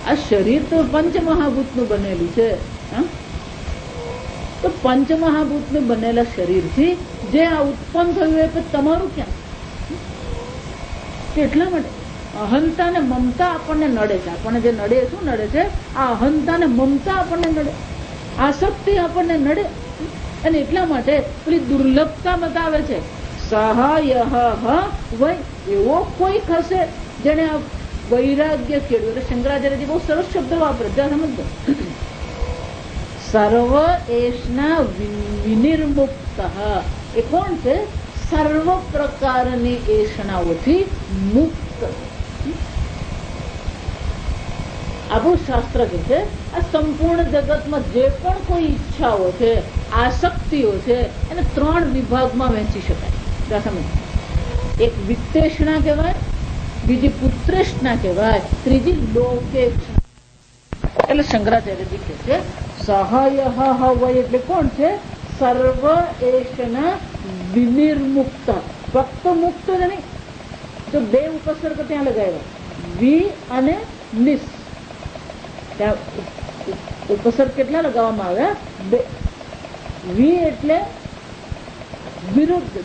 આ શરીર તો પંચમહાભૂતનું બનેલું છે. તો પંચમહાભૂતનું બનેલા શરીરથી જે આ ઉત્પન્ન થયું એ તમારું ક્યાં? એટલા માટે અહંતા ને મમતા આપણને નડે છે. આપણને જે નડે શું નડે છે? આ અહંતા ને મમતા આપણને નડે. આસક્તિ આપણને નડે, અને એટલા માટે પેલી દુર્લભતા બતાવે છે. સહાય વય, એવો કોઈ હશે જેને આ વૈરાગ્ય કેળવ્યું. એટલે શંકરાચાર્યજી બહુ સરસ શબ્દ વાપરે, ત્યાં સમજો. સર્વ એશના વિનિર્મુક્ત, એ કોણ છે? સર્વ પ્રકારની એશનાઓથી મુક્ત. આપણું શાસ્ત્ર કહે છે આ સંપૂર્ણ જગતમાં જે પણ કોઈ ઈચ્છાઓ છે, આસક્તિઓ છે, એને 3 વિભાગમાં વહેંચી શકાય. એક વિત્તેષણા કહેવાય, બીજી પુત્રેષણા કહેવાય, ત્રીજી લોકેક્ષણા. એટલે શંકરાચાર્યજી કહે છે સહાય વય એટલે કોણ છે? સર્વ એશના વિનિર્મુક્ત. ફક્ત મુક્ત જ નહીં, તો 2 ઉપસર્ગ ત્યાં લગાવ્યા, વી અને નિસ. ત્યાં ઉપસર્ગ કેટલા લગાવવામાં આવ્યા? 2. વી એટલે વિરુદ્ધ,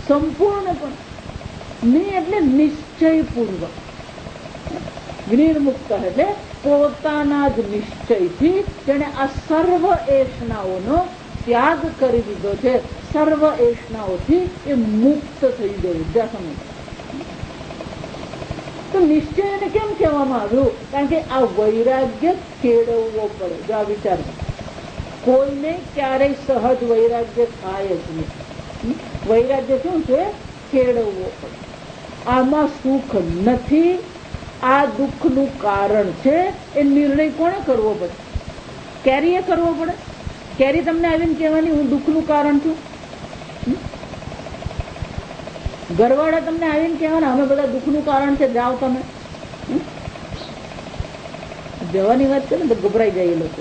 સંપૂર્ણ, પણ નિ એટલે નિશ્ચયપૂર્વક. વિનિર્મુક્ત એટલે પોતાના જ નિશ્ચયથી જેને આ સર્વ એશનાઓનો ત્યાગ કરી દીધો છે, સર્વ એશનાઓથી એ મુક્ત થઈ ગયું. તો નિશ્ચયને કેમ કહેવામાં આવ્યું? કારણ કે આ વૈરાગ્ય કેળવવો પડે. જો આ વિચાર, કોઈને ક્યારેય સહજ વૈરાગ્ય થાય જ નહીં. વૈરાગ્ય શું છે? કેળવવો પડે. આમાં સુખ નથી, આ દુઃખનું કારણ છે, એ નિર્ણય કોણે કરવો પડે? કેરીએ કરવો પડે. કેરી તમને આવીને કહેવાની હું દુઃખનું કારણ છું? ઘરવાળા તમને આવીને કહેવાના અમે બધા દુઃખનું કારણ છે, જાઓ તમે? જવાની વાત કરે ને તો ગભરાઈ જાય એ લોકો.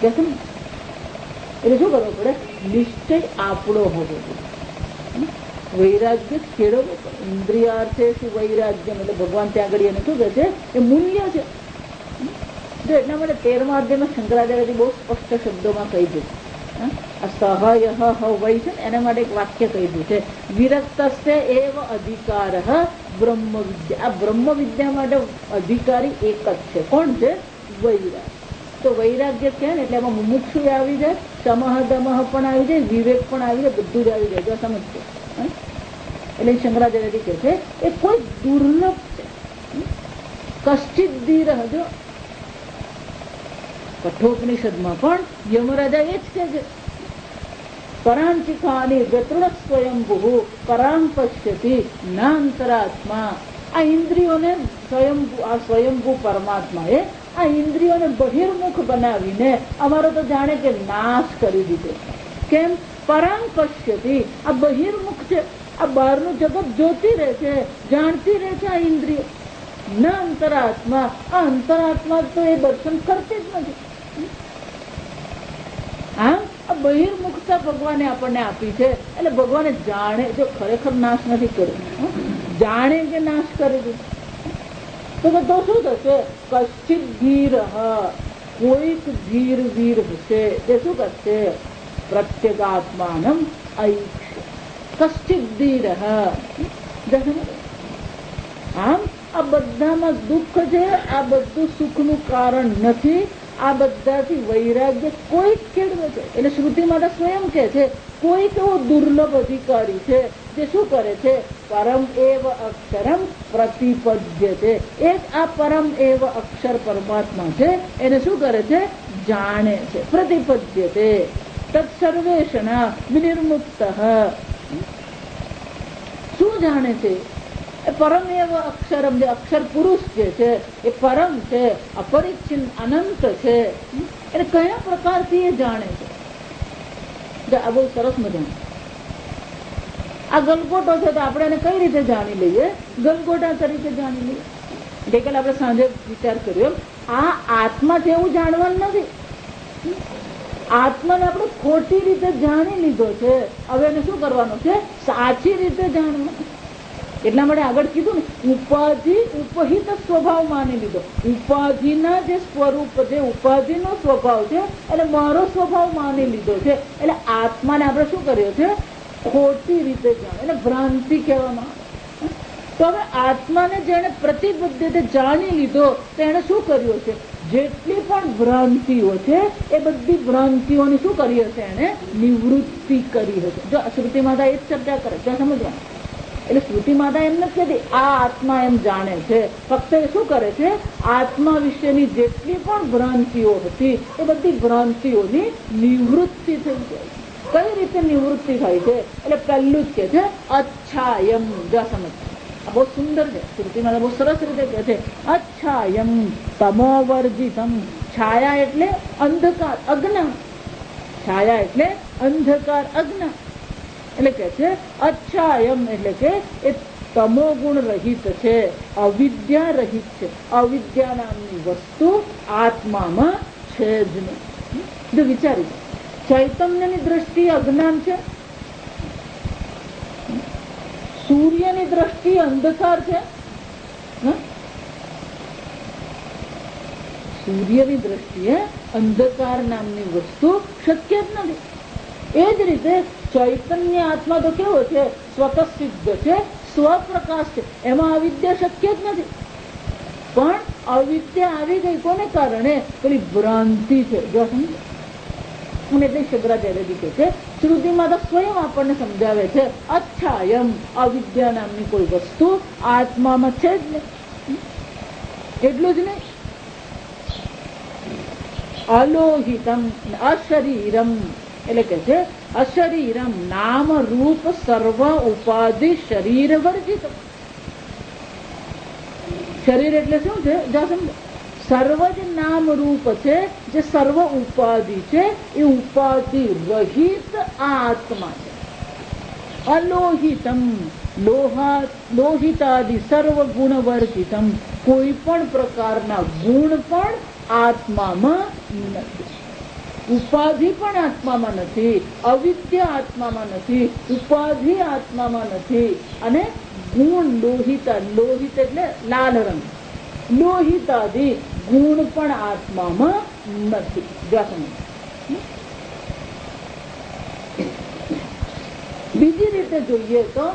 એટલે શું કરવું પડે? નિશ્ચય આપણો હોવો જોઈએ. વૈરાગ્ય કેળવવો પડે. ઇન્દ્રિયાર્થે શું વૈરાગ્ય, એટલે ભગવાન ત્યાં આગળ એને શું કહે છે? એ મૂલ્ય છે. જો એટલા માટે 13મા અધ્યાયમાં શંકરાચાર્યજી બહુ સ્પષ્ટ શબ્દોમાં કહી દીધું. આ સહાય વય છે ને, એના માટે એક વાક્ય કહી દીધું છે, વિરક્તસ્ય એવ અધિકાર બ્રહ્મ વિદ્યા. આ બ્રહ્મ વિદ્યા માટે અધિકારી એક જ છે. કોણ છે? વૈરાગ્ય. તો વૈરાગ્ય છે ને એટલે એમાં મુમુક્ષુ આવી જાય, સમહ દમહ પણ આવી જાય, વિવેક પણ આવી જાય, બધું જ આવી જાય. જો સમજજો. એટલે શંકરાચાર્યજી કહે છે એ કોઈ દુર્લભ છે. કશ્ચિત ધીર, જો કઠોપનિષદમાં પણ યમરાજા એ જ કે છે પરાંચિકાની વ્યતૃણ સ્વયંભુ પરાંગ પશ્યતિ નાંતરાત્મા. આ ઇન્દ્રિયોને આ સ્વયંભુ પરમાત્માએ આ ઇન્દ્રિયોને બહિર્મુખ બનાવીને અમારો તો જાણે કે નાશ કરી દીધો. કેમ? પરાંગ પશ્યતિ, આ બહિર્મુખ છે, આ બહારનું જગત જોતી રહે છે, જાણતી રહે છે આ ઇન્દ્રિયો. ન અંતરાત્મા, આ અંતરાત્મા તો એ દર્શન કરતી જ નથી. આ બહિર્મુખતા ભગવાને આપણને આપી છે. એટલે ભગવાને જાણે, જો ખરેખર નાશ નથી કર્યો, જાણે કે નાશ કરી દીધું, તો શું થશે? કશ્ચિત ધીર, કોઈક ધીર વીર હશે, તે શું કરશે? પ્રત્યેગાત્માનમ ઐક્ષ. કશ્ચિત ધીર. આમ આ બધામાં દુઃખ છે, આ બધું સુખનું કારણ નથી. આ બધાથી વૈરાગ્ય કોઈક કેળવે છે. એટલે શ્રુતિ માટે સ્વયં કહે છે કોઈક એવો દુર્લભ અધિકારી છે જે શું કરે છે? પરમ એવ અક્ષરમ પ્રતિપદ્ય છે. એક આ પરમ એવ અક્ષર પરમાત્મા છે, એને શું કરે છે? જાણે છે. પ્રતિપદ્ય છે. તત્સર્વેષણા વિનિર્મુક્ત. શું જાણે છે? પરમ એવ અક્ષરમ, જે અક્ષર પુરુષ જે છે એ પરમ છે, અપરિચ્છિન્ન અનંત છે. એટલે કયા પ્રકારથી એ જાણે છે? આ બહુ સરસ મજાનું. આ ગલગોટો છે તો આપણે એને કઈ રીતે જાણી લઈએ? ગલગોટા તરીકે જાણી લઈએ. ગઈકાલે આપણે સાંજે વિચાર કર્યો, આ આત્મા છે એવું જાણવાનું નથી. આત્માને આપણે ખોટી રીતે જાણી લીધો છે. હવે એને શું કરવાનું છે? સાચી રીતે જાણવાનું. એટલા માટે આગળ કીધું ને, ઉપાધિ ઉપહિત સ્વભાવ માની લીધો. ઉપાધિના જે સ્વરૂપ, જે ઉપાધિનો સ્વભાવ છે એટલે મારો સ્વભાવ માની લીધો છે. એટલે આત્માને આપણે શું કર્યો છે? ખોટી રીતે જાણ, એટલે ભ્રાંતિ કહેવામાં આવે. તો હવે આત્માને જેને પ્રતિબુદ્ધિ જાણી લીધો તો એને શું કર્યું છે? જેટલી પણ ભ્રાંતિઓ છે એ બધી ભ્રાંતિઓની શું કરી હશે? એને નિવૃત્તિ કરી હશે. જો શ્રુતિ માતા એ જ ચર્ચા કરે, ત્યાં સમજવાનું. એટલે શ્રુતિ માતા એમ નથી કહેતી આ આત્મા એમ જાણે છે, ફક્ત એ શું કરે છે? આત્મા વિશેની જેટલી પણ ભ્રાંતિઓ હતી એ બધી ભ્રાંતિઓની નિવૃત્તિ થઈ જાય. કઈ રીતે નિવૃત્તિ થાય છે? એટલે પહેલું જ કે છે અચ્છાયમ. જા સમજ, આ બહુ સુંદર છે. શ્રુતિ માતા બહુ સરસ રીતે કહે છે અચ્છાયમ તમોવર્જિતમ. છાયા એટલે અંધકાર, અજ્ઞાન. છાયા એટલે અંધકાર, અજ્ઞાન. એટલે કે છે અચ્છાયમ એટલે કે એ તમો ગુણ રહિત છે, અવિદ્યા રહિત છે. અવિદ્યા નામની વસ્તુ આત્મામાં છે જ નહીં. જો વિચારી, ચૈતન્યની દ્રષ્ટિએ અજ્ઞાન છે, સૂર્યની દ્રષ્ટિએ અંધકાર છે. સૂર્યની દ્રષ્ટિએ અંધકાર નામની વસ્તુ શક્ય જ નથી. એ જ રીતે ચૈતન્ય આત્મા તો કેવો છે? સ્વતઃસિદ્ધ છે, સ્વપ્રકાશ છે. એમાં અવિદ્યા શક્ય જ નથી. પણ અવિદ્યા આવી ગઈ કોને કારણે? પેલી ભ્રાંતિ છે. જો સમજો, અને એટલે શંકરાચાર્યજી કહે છે શ્રુતિમાં તો સ્વયં આપણને સમજાવે છે અચ્છાયમ, અવિદ્યા નામની કોઈ વસ્તુ આત્મામાં છે જ નહીં. એટલું જ નહીં, અલોહિતમ, અશરીરમ. એટલે કે છે અશરીરમ નામ રૂપ સર્વ ઉપાધિ શરીર વર્જિત. શરીર એટલે શું છે? જા સમજો, સર્વ જ નામ રૂપ છે, જે સર્વ ઉપાધિ છે એ ઉપાધિ રહિત આત્મા છે. અલોહિતમ, લોહિતાદિ સર્વ ગુણ વર્જિતમ. કોઈ પણ પ્રકારના ગુણ પણ આત્મામાં નથી. ઉપાધિ પણ આત્મામાં નથી, અવિદ્યા આત્મામાં નથી, ઉપાધિ આત્મામાં નથી. અને ગુણ લોહિતા, લોહિત એટલે લાલ રંગ, લોહિતાદિ ગુણ પણ આત્મામાં નથી. બીજી રીતે જોઈએ તો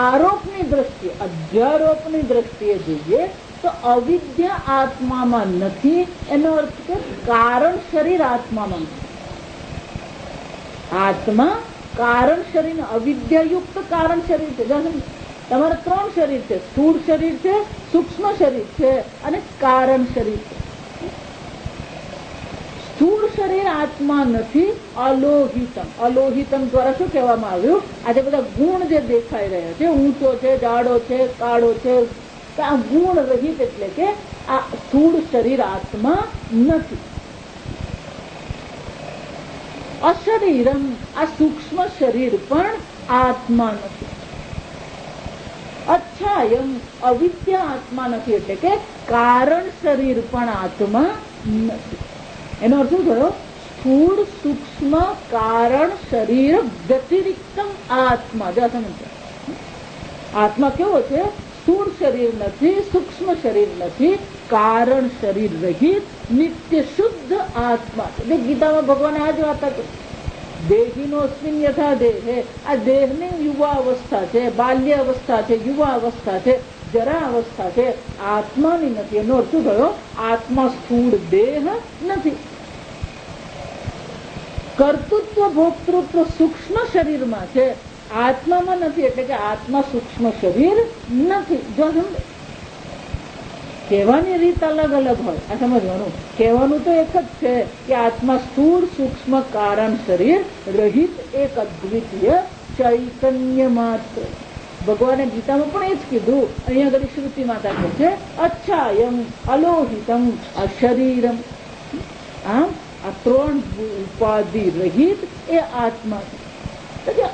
આરોપની દ્રષ્ટિએ, અધ્યારોપની દ્રષ્ટિએ જોઈએ તો અવિદ્યા આત્મામાં નથી. એનો અર્થ કે કારણ શરીર આત્મામાં નથી. આત્મા કારણ શરીર, અવિદ્યાયુક્ત કારણ શરીર છે. તમારે 3 શરીર છે, સ્થૂળ શરીર છે, સૂક્ષ્મ શરીર છે અને કારણ શરીર છે. સ્થૂળ શરીર આત્મા નથી, અલોહિતમ. અલોહિતમ દ્વારા શું કહેવામાં આવ્યું? આજે બધા ગુણ જે દેખાઈ રહ્યા છે, ઊંચો છે, જાડો છે, કાળો છે, આ ગુણ રહિત એટલે કે આ સ્થૂળ શરીર આત્મા નથી. અશરીરમ, આ સૂક્ષ્મ શરીર પણ આત્મા નથી. અચ્છાયમ, અવિદ્યા આત્મા નથી એટલે કે કારણ શરીર પણ આત્મા નથી. એનો અર્થ શું થયો? સ્થૂળ સૂક્ષ્મ કારણ શરીર વ્યતિરિક્તમ આત્મા. જો સમજ, આત્મા કેવો છે? સ્થૂળ શરીર નથી, સૂક્ષ્મ શરીર નથી, કારણ શરીર રહિત નિત્ય શુદ્ધ આત્મા છે. ગીતામાં ભગવાને આ જ વાત કરી, દેહિનોસ્મિન યથા દેહે. આ દેહની યુવા અવસ્થા છે, બાલ્ય અવસ્થા છે, યુવા અવસ્થા છે, જરા અવસ્થા છે, આત્માની નથી. એનો અર્થ શું થયો? આત્મા સ્થૂળ દેહ નથી. કર્તૃત્વ ભોક્તૃત્વ સૂક્ષ્મ શરીરમાં છે, આત્મામાં નથી. એટલે કે આત્મા સૂક્ષ્મ શરીર નથી. જો સમજે, કહેવાની રીત અલગ અલગ હોય, આ સમજવાનું. કહેવાનું તો એક જ છે કે આત્મા સ્થૂળ સૂક્ષ્મ કારણ શરીર રહિત એક અદ્વિતીય ચૈતન્ય માત્ર. ભગવાને ગીતામાં પણ એ જ કીધું. અહીંયા આગળ શ્રુતિ માતા કહે છે અચ્છાયમ અલોહિતમ અશરીરમ. આમ આ 3 ઉપાધિ રહિત એ આત્મા છે.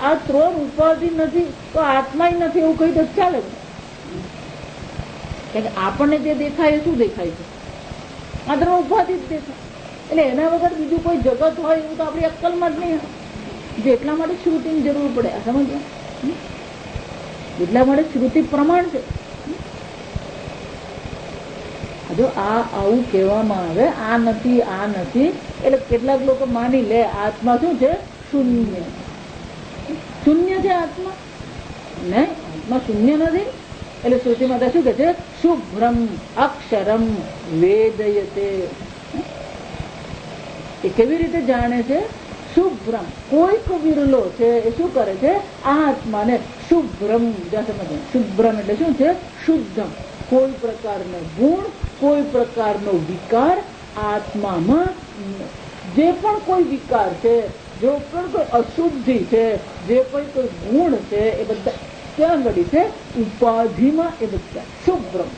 આ 3 ઉપાધિ નથી તો આત્મા નથી એવું કહી તો ચાલે. આપણને જે દેખાય શું દેખાય છે? આ 3 ઉપાધિ જ દેખાય. એટલે એના વગર બીજું કોઈ જગત હોય એવું તો આપણી અક્કલમાં જ નહીં. એટલા માટે શ્રુતિની જરૂર પડે. આ સમજો, એટલા માટે શ્રુતિ પ્રમાણ છે. જો આ આવું કહેવામાં આવે, આ નથી, આ નથી, એટલે કેટલાક લોકો માની લે આત્મા શું છે? શૂન્ય. શૂન્ય છે આત્મા? નહીં, આત્મા શૂન્ય નથી. એટલે શ્રુતિ માતા શું કે છે? શુભ્રમ અક્ષરમ વેદયતે. એ કેવી રીતે જાણે છે? શુભ્રમ, કોઈક વિરલો છે એ શું કરે છે? આ આત્માને શુભ્રમ, શુભ્રમ એટલે શું છે? શુદ્ધમ. કોઈ પ્રકારનો ગુણ, કોઈ પ્રકારનો વિકાર આત્મામાં, જે પણ કોઈ વિકાર છે, જો પણ કોઈ અશુદ્ધિ છે, જે કોઈ ગુણ છે, એ બધા ક્યાં ઘડી છે? ઉપાધિમાં. એ બધા શુભ્રમ,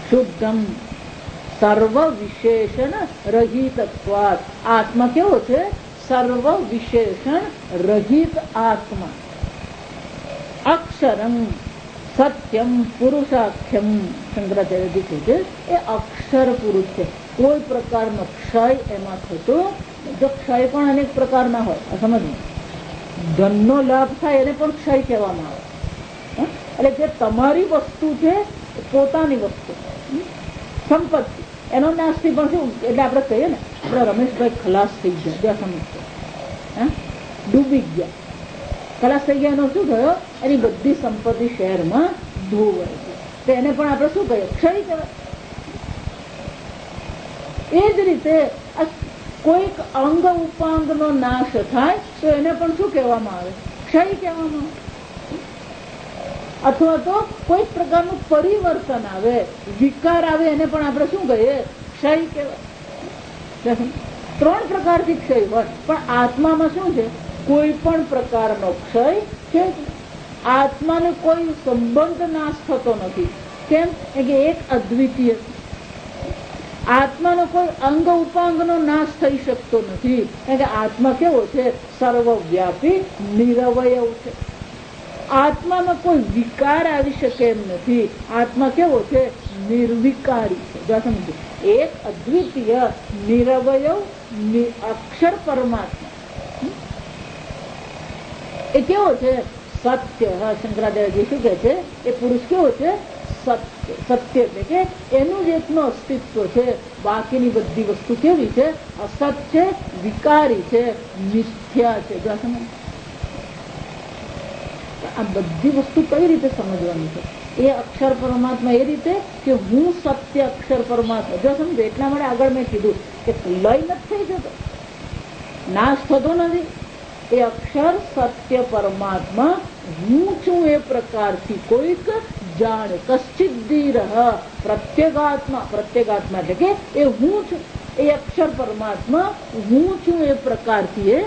શુદ્ધમ સર્વ વિશેષણ રહિતત્વાત. આત્મા કેવો છે? સર્વ વિશેષણ રહિત આત્મા. અક્ષરમ સત્યમ પુરુષાખ્યમ. શંકરાચાર્યજી કહે છે એ અક્ષર પુરુષ છે. કોઈ પ્રકારનો ક્ષય એમાં થતો. જો ક્ષય પણ અનેક પ્રકારના હોય, સમજવું. ધનનો લાભ થાય એને પણ ક્ષય કહેવામાં આવે. એટલે જે તમારી વસ્તુ છે, પોતાની વસ્તુ, સંપત્તિ, એનો નાશથી પણ શું? એટલે આપણે કહીએ ને, આપણે રમેશભાઈ ખલાસ થઈ ગયા, ત્યાં સમજતો, ડૂબી ગયા, ખલાસ થઈ ગયા. એનો શું થયો? એની બધી સંપત્તિ શહેરમાં ધોવાઈ ગઈ. તો એને પણ આપણે શું કહીએ? ક્ષય કહેવાય. એ જ રીતે કોઈક અંગ ઉપાંગનો નાશ થાય તો એને પણ શું કહેવામાં આવે? ક્ષય કહેવામાં આવે. અથવા તો કોઈ પ્રકારનું પરિવર્તન આવે, વિકાર આવે, એને પણ આપણે શું કહીએ? ક્ષય કહેવાય. ત્રણ પ્રકારથી ક્ષય હોય, પણ આત્મામાં શું છે? કોઈ પણ પ્રકારનો ક્ષય છે. આત્માને કોઈ સંબંધ નાશ થતો નથી. કેમ? કે એક અદ્વિતીય. આત્માનો કોઈ અંગ ઉપાંગનો નાશ થઈ શકતો નથી. કારણ કે આત્મા કેવો છે? સર્વવ્યાપી, નિરવયવ છે. આત્મામાં કોઈ વિકાર આવી શકે એમ નથી. આત્મા કેવો છે? નિર્વિકારી છે. સમજો, એક અદ્વિતીય નિરવયવ અક્ષર પરમાત્મા. એ કેવો છે? સત્ય. શંકરાચાર્યજી શું કહે છે? એ પુરુષ કેવો છે? સત્ય. સત્ય એટલે કે એનું જ એકનું અસ્તિત્વ છે. બાકીની બધી વસ્તુ કેવી છે? અસત છે, વિકારી છે, મિથ્યા છે. આ બધી વસ્તુ કઈ રીતે સમજવાની છે? એ અક્ષર પરમાત્મા એ રીતે કે હું સત્ય અક્ષર પરમાત્મા. જો સમજો, એટલા માટે આગળ મેં કીધું કે લય નથી થઈ જતો, નાશ થતો નથી. એ અક્ષર સત્ય પરમાત્મા હું છું. એ પ્રકારથી કોઈક જાણે. કશ્ચિદ્ધીર પ્રત્યેગાત્મા. પ્રત્યેગાત્મા એટલે કે એ હું છું. એ અક્ષર પરમાત્મા હું છું એ પ્રકારથી એ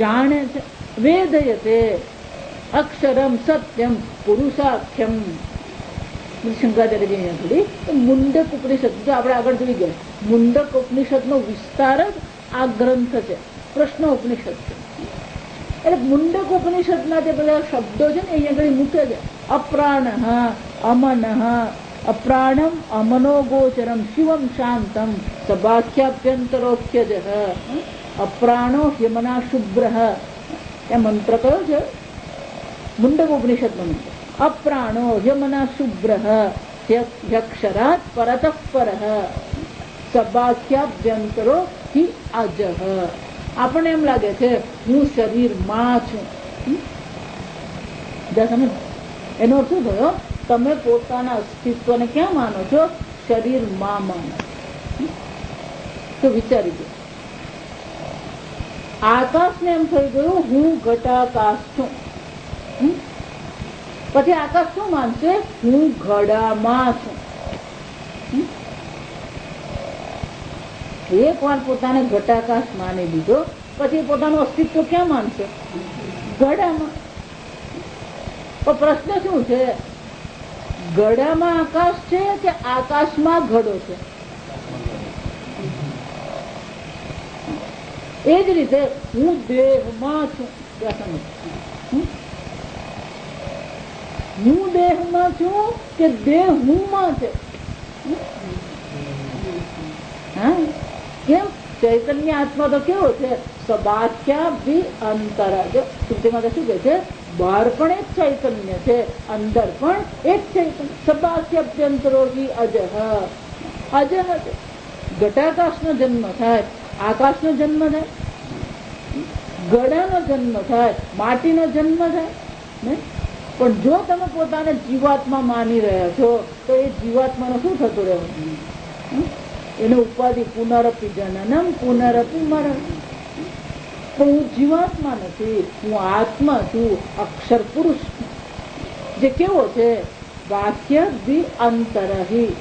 જાણે છે. વેદયતે અક્ષરમ સત્યમ પુરુષાખ્યમ. શંકરાચાર્યજી અહીંયા થોડી મુંડક ઉપનિષદ, જો આપણે આગળ જોઈ ગયા, મુંડક ઉપનિષદનો વિસ્તાર જ આ ગ્રંથ છે. પ્રશ્ન ઉપનિષદ છે. એટલે મુંડક ઉપનિષદના જે બધા શબ્દો છે ને, અહીંયા આગળ મૂકે છે. અપ્રાણ, અમન, અપ્રાણમ અમનોગોચરમ શિવમ શાંતમ સબાખ્યાભ્યંતરોખ્ય જ અપ્રાણો યમના શુભ્ર. એ મંત્ર કયો છે? મુંડક ઉપનિષદનો મંત્ર. અપ્રાણો યમના શુભ્ર યક્ષરાત પરતઃ પરઃ સબાખ્યાભ્યંતરો હિ અજઃ. આપણને એમ લાગે છે હું શરીરમાં છું. એનો શું થયો? તમે પોતાના અસ્તિત્વને ક્યાં માનો છો? શરીરમાં માનો. તો વિચારી દો, આકાશને એમ થઈ ગયું હું ઘટાકાશ છું. પછી આકાશ શું માનશે? હું ઘડામાં છું. એક વાર પોતાને ઘટાકાશ માની લીધો, પછી પોતાનું અસ્તિત્વ ક્યાં માનશે? ઘડામાં. પણ પ્રશ્ન શું છે? ઘડામાં આકાશ છે કે આકાશમાં ઘડો છે? એ જ રીતે હું દેહમાં છું. હું દેહમાં છું કે દેહ હુંમાં છે? કેમ? ચૈતન્ય આત્મા તો કેવો છે? સબાખ્યા ભી અંતર. શ્રુતિમાં તો શું કે છે? બહાર પણ એક ચૈતન્ય છે, અંદર પણ એક ચૈતન્ય. સબાખ્યાભ્યંતરો ભી અજહ. અજહ છે. ઘટાકાશનો જન્મ થાય, આકાશનો જન્મ થાય, ઘડાનો જન્મ થાય, માટીનો જન્મ થાય ને? પણ જો તમે પોતાને જીવાત્મા માની રહ્યા છો તો એ જીવાત્માનો શું થતું રહેવું? એને ઉપાધિ પુનરપી જનનમ પુનરપી મરણ. પણ હું જીવાત્મા નથી, હું આત્મા છું, અક્ષર પુરુષ. જે કેવો છે? બાહ્ય દ્વિ અંતરહી.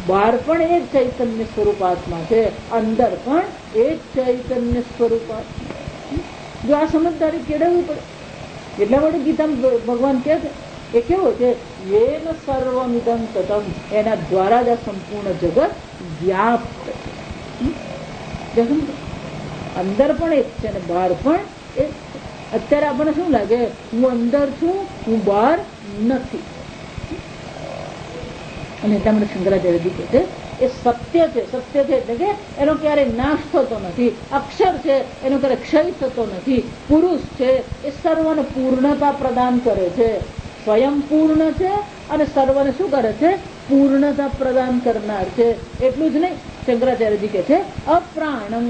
બહાર પણ એ જ ચૈતન્ય સ્વરૂપ આત્મા છે, અંદર પણ એ જ ચૈતન્ય સ્વરૂપ આત્મા. જો આ સમજદારી કેળવવી પડે. એટલા માટે ગીતા ભગવાન કહે છે એ કેવો છે? યેન સર્વમિદં તતમ. એના દ્વારા જ આ સંપૂર્ણ જગત વ્યાપ્ત છે. અંદર પણ એ જ છે અને બહાર પણ એ જ છે. અત્યારે આપણને શું લાગે? હું અંદર છું, હું બહાર નથી. અને એટલા માટે શંકરાચાર્યજી કહે છે એ સત્ય છે. સત્ય છે એટલે કે એનો ક્યારેય નાશ થતો નથી. અક્ષર છે એનો ક્યારેય ક્ષય થતો નથી. પુરુષ છે એ સર્વને પૂર્ણતા પ્રદાન કરે છે. સ્વયં પૂર્ણ છે અને સર્વને શું કરે છે? પૂર્ણતા પ્રદાન કરનાર છે. એટલું જ નહીં, શંકરાચાર્યજી કહે છે અપ્રાણમ.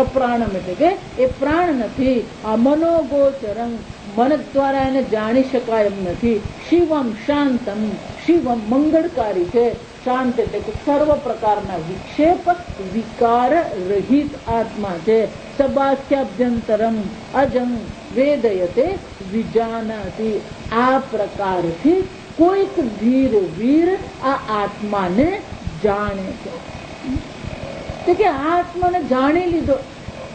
અપ્રાણમ એટલે કે એ પ્રાણ નથી. અમનોગોચરમ. મન દ્વારા એને જાણી શકાય એમ નથી. શિવમ શાંતમ. શિવમ મંગળકારી છે. શાંત એટલે કે સર્વ પ્રકારના વિક્ષેપ વિકાર રહિત આત્મા છે. સબાખ્યાભ્યંતરમ અજમ વેદયતે વિજાનાતિ. આ પ્રકારથી કોઈક ધીર વીર આ આત્માને જાણે છે કે આ આત્માને જાણી લીધો.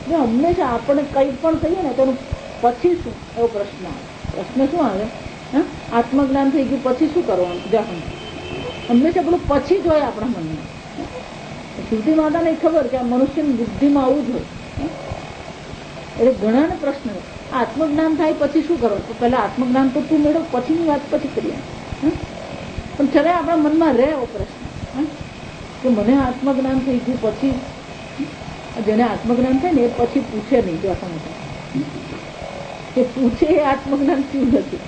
જો હંમેશા આપણે કંઈ પણ કહીએ ને તેનું પછી શું એવો પ્રશ્ન આવે. પ્રશ્ન શું આવે? આત્મજ્ઞાન થઈ ગયું પછી શું કરવાનું? જાણ હંમેશા પેલું પછી જ હોય આપણા મનમાં. શ્રુતિ માતાને ખબર કે આ મનુષ્યની બુદ્ધિમાં આવું જ હોય. એટલે ઘણાને પ્રશ્ન આત્મજ્ઞાન થાય પછી શું કરવાનું? તો પહેલા આત્મજ્ઞાન તો તું મેળવ, પછીની વાત પછી કરીએ. પણ છતાં આપણા મનમાં રહે એવો પ્રશ્ન કે મને આત્મજ્ઞાન થઈ ગયું પછી. જેને આત્મજ્ઞાન થાય ને એ પછી પૂછે નહીં. જો સમજ એ પૂછે એ આત્મજ્ઞાન થયું નથી.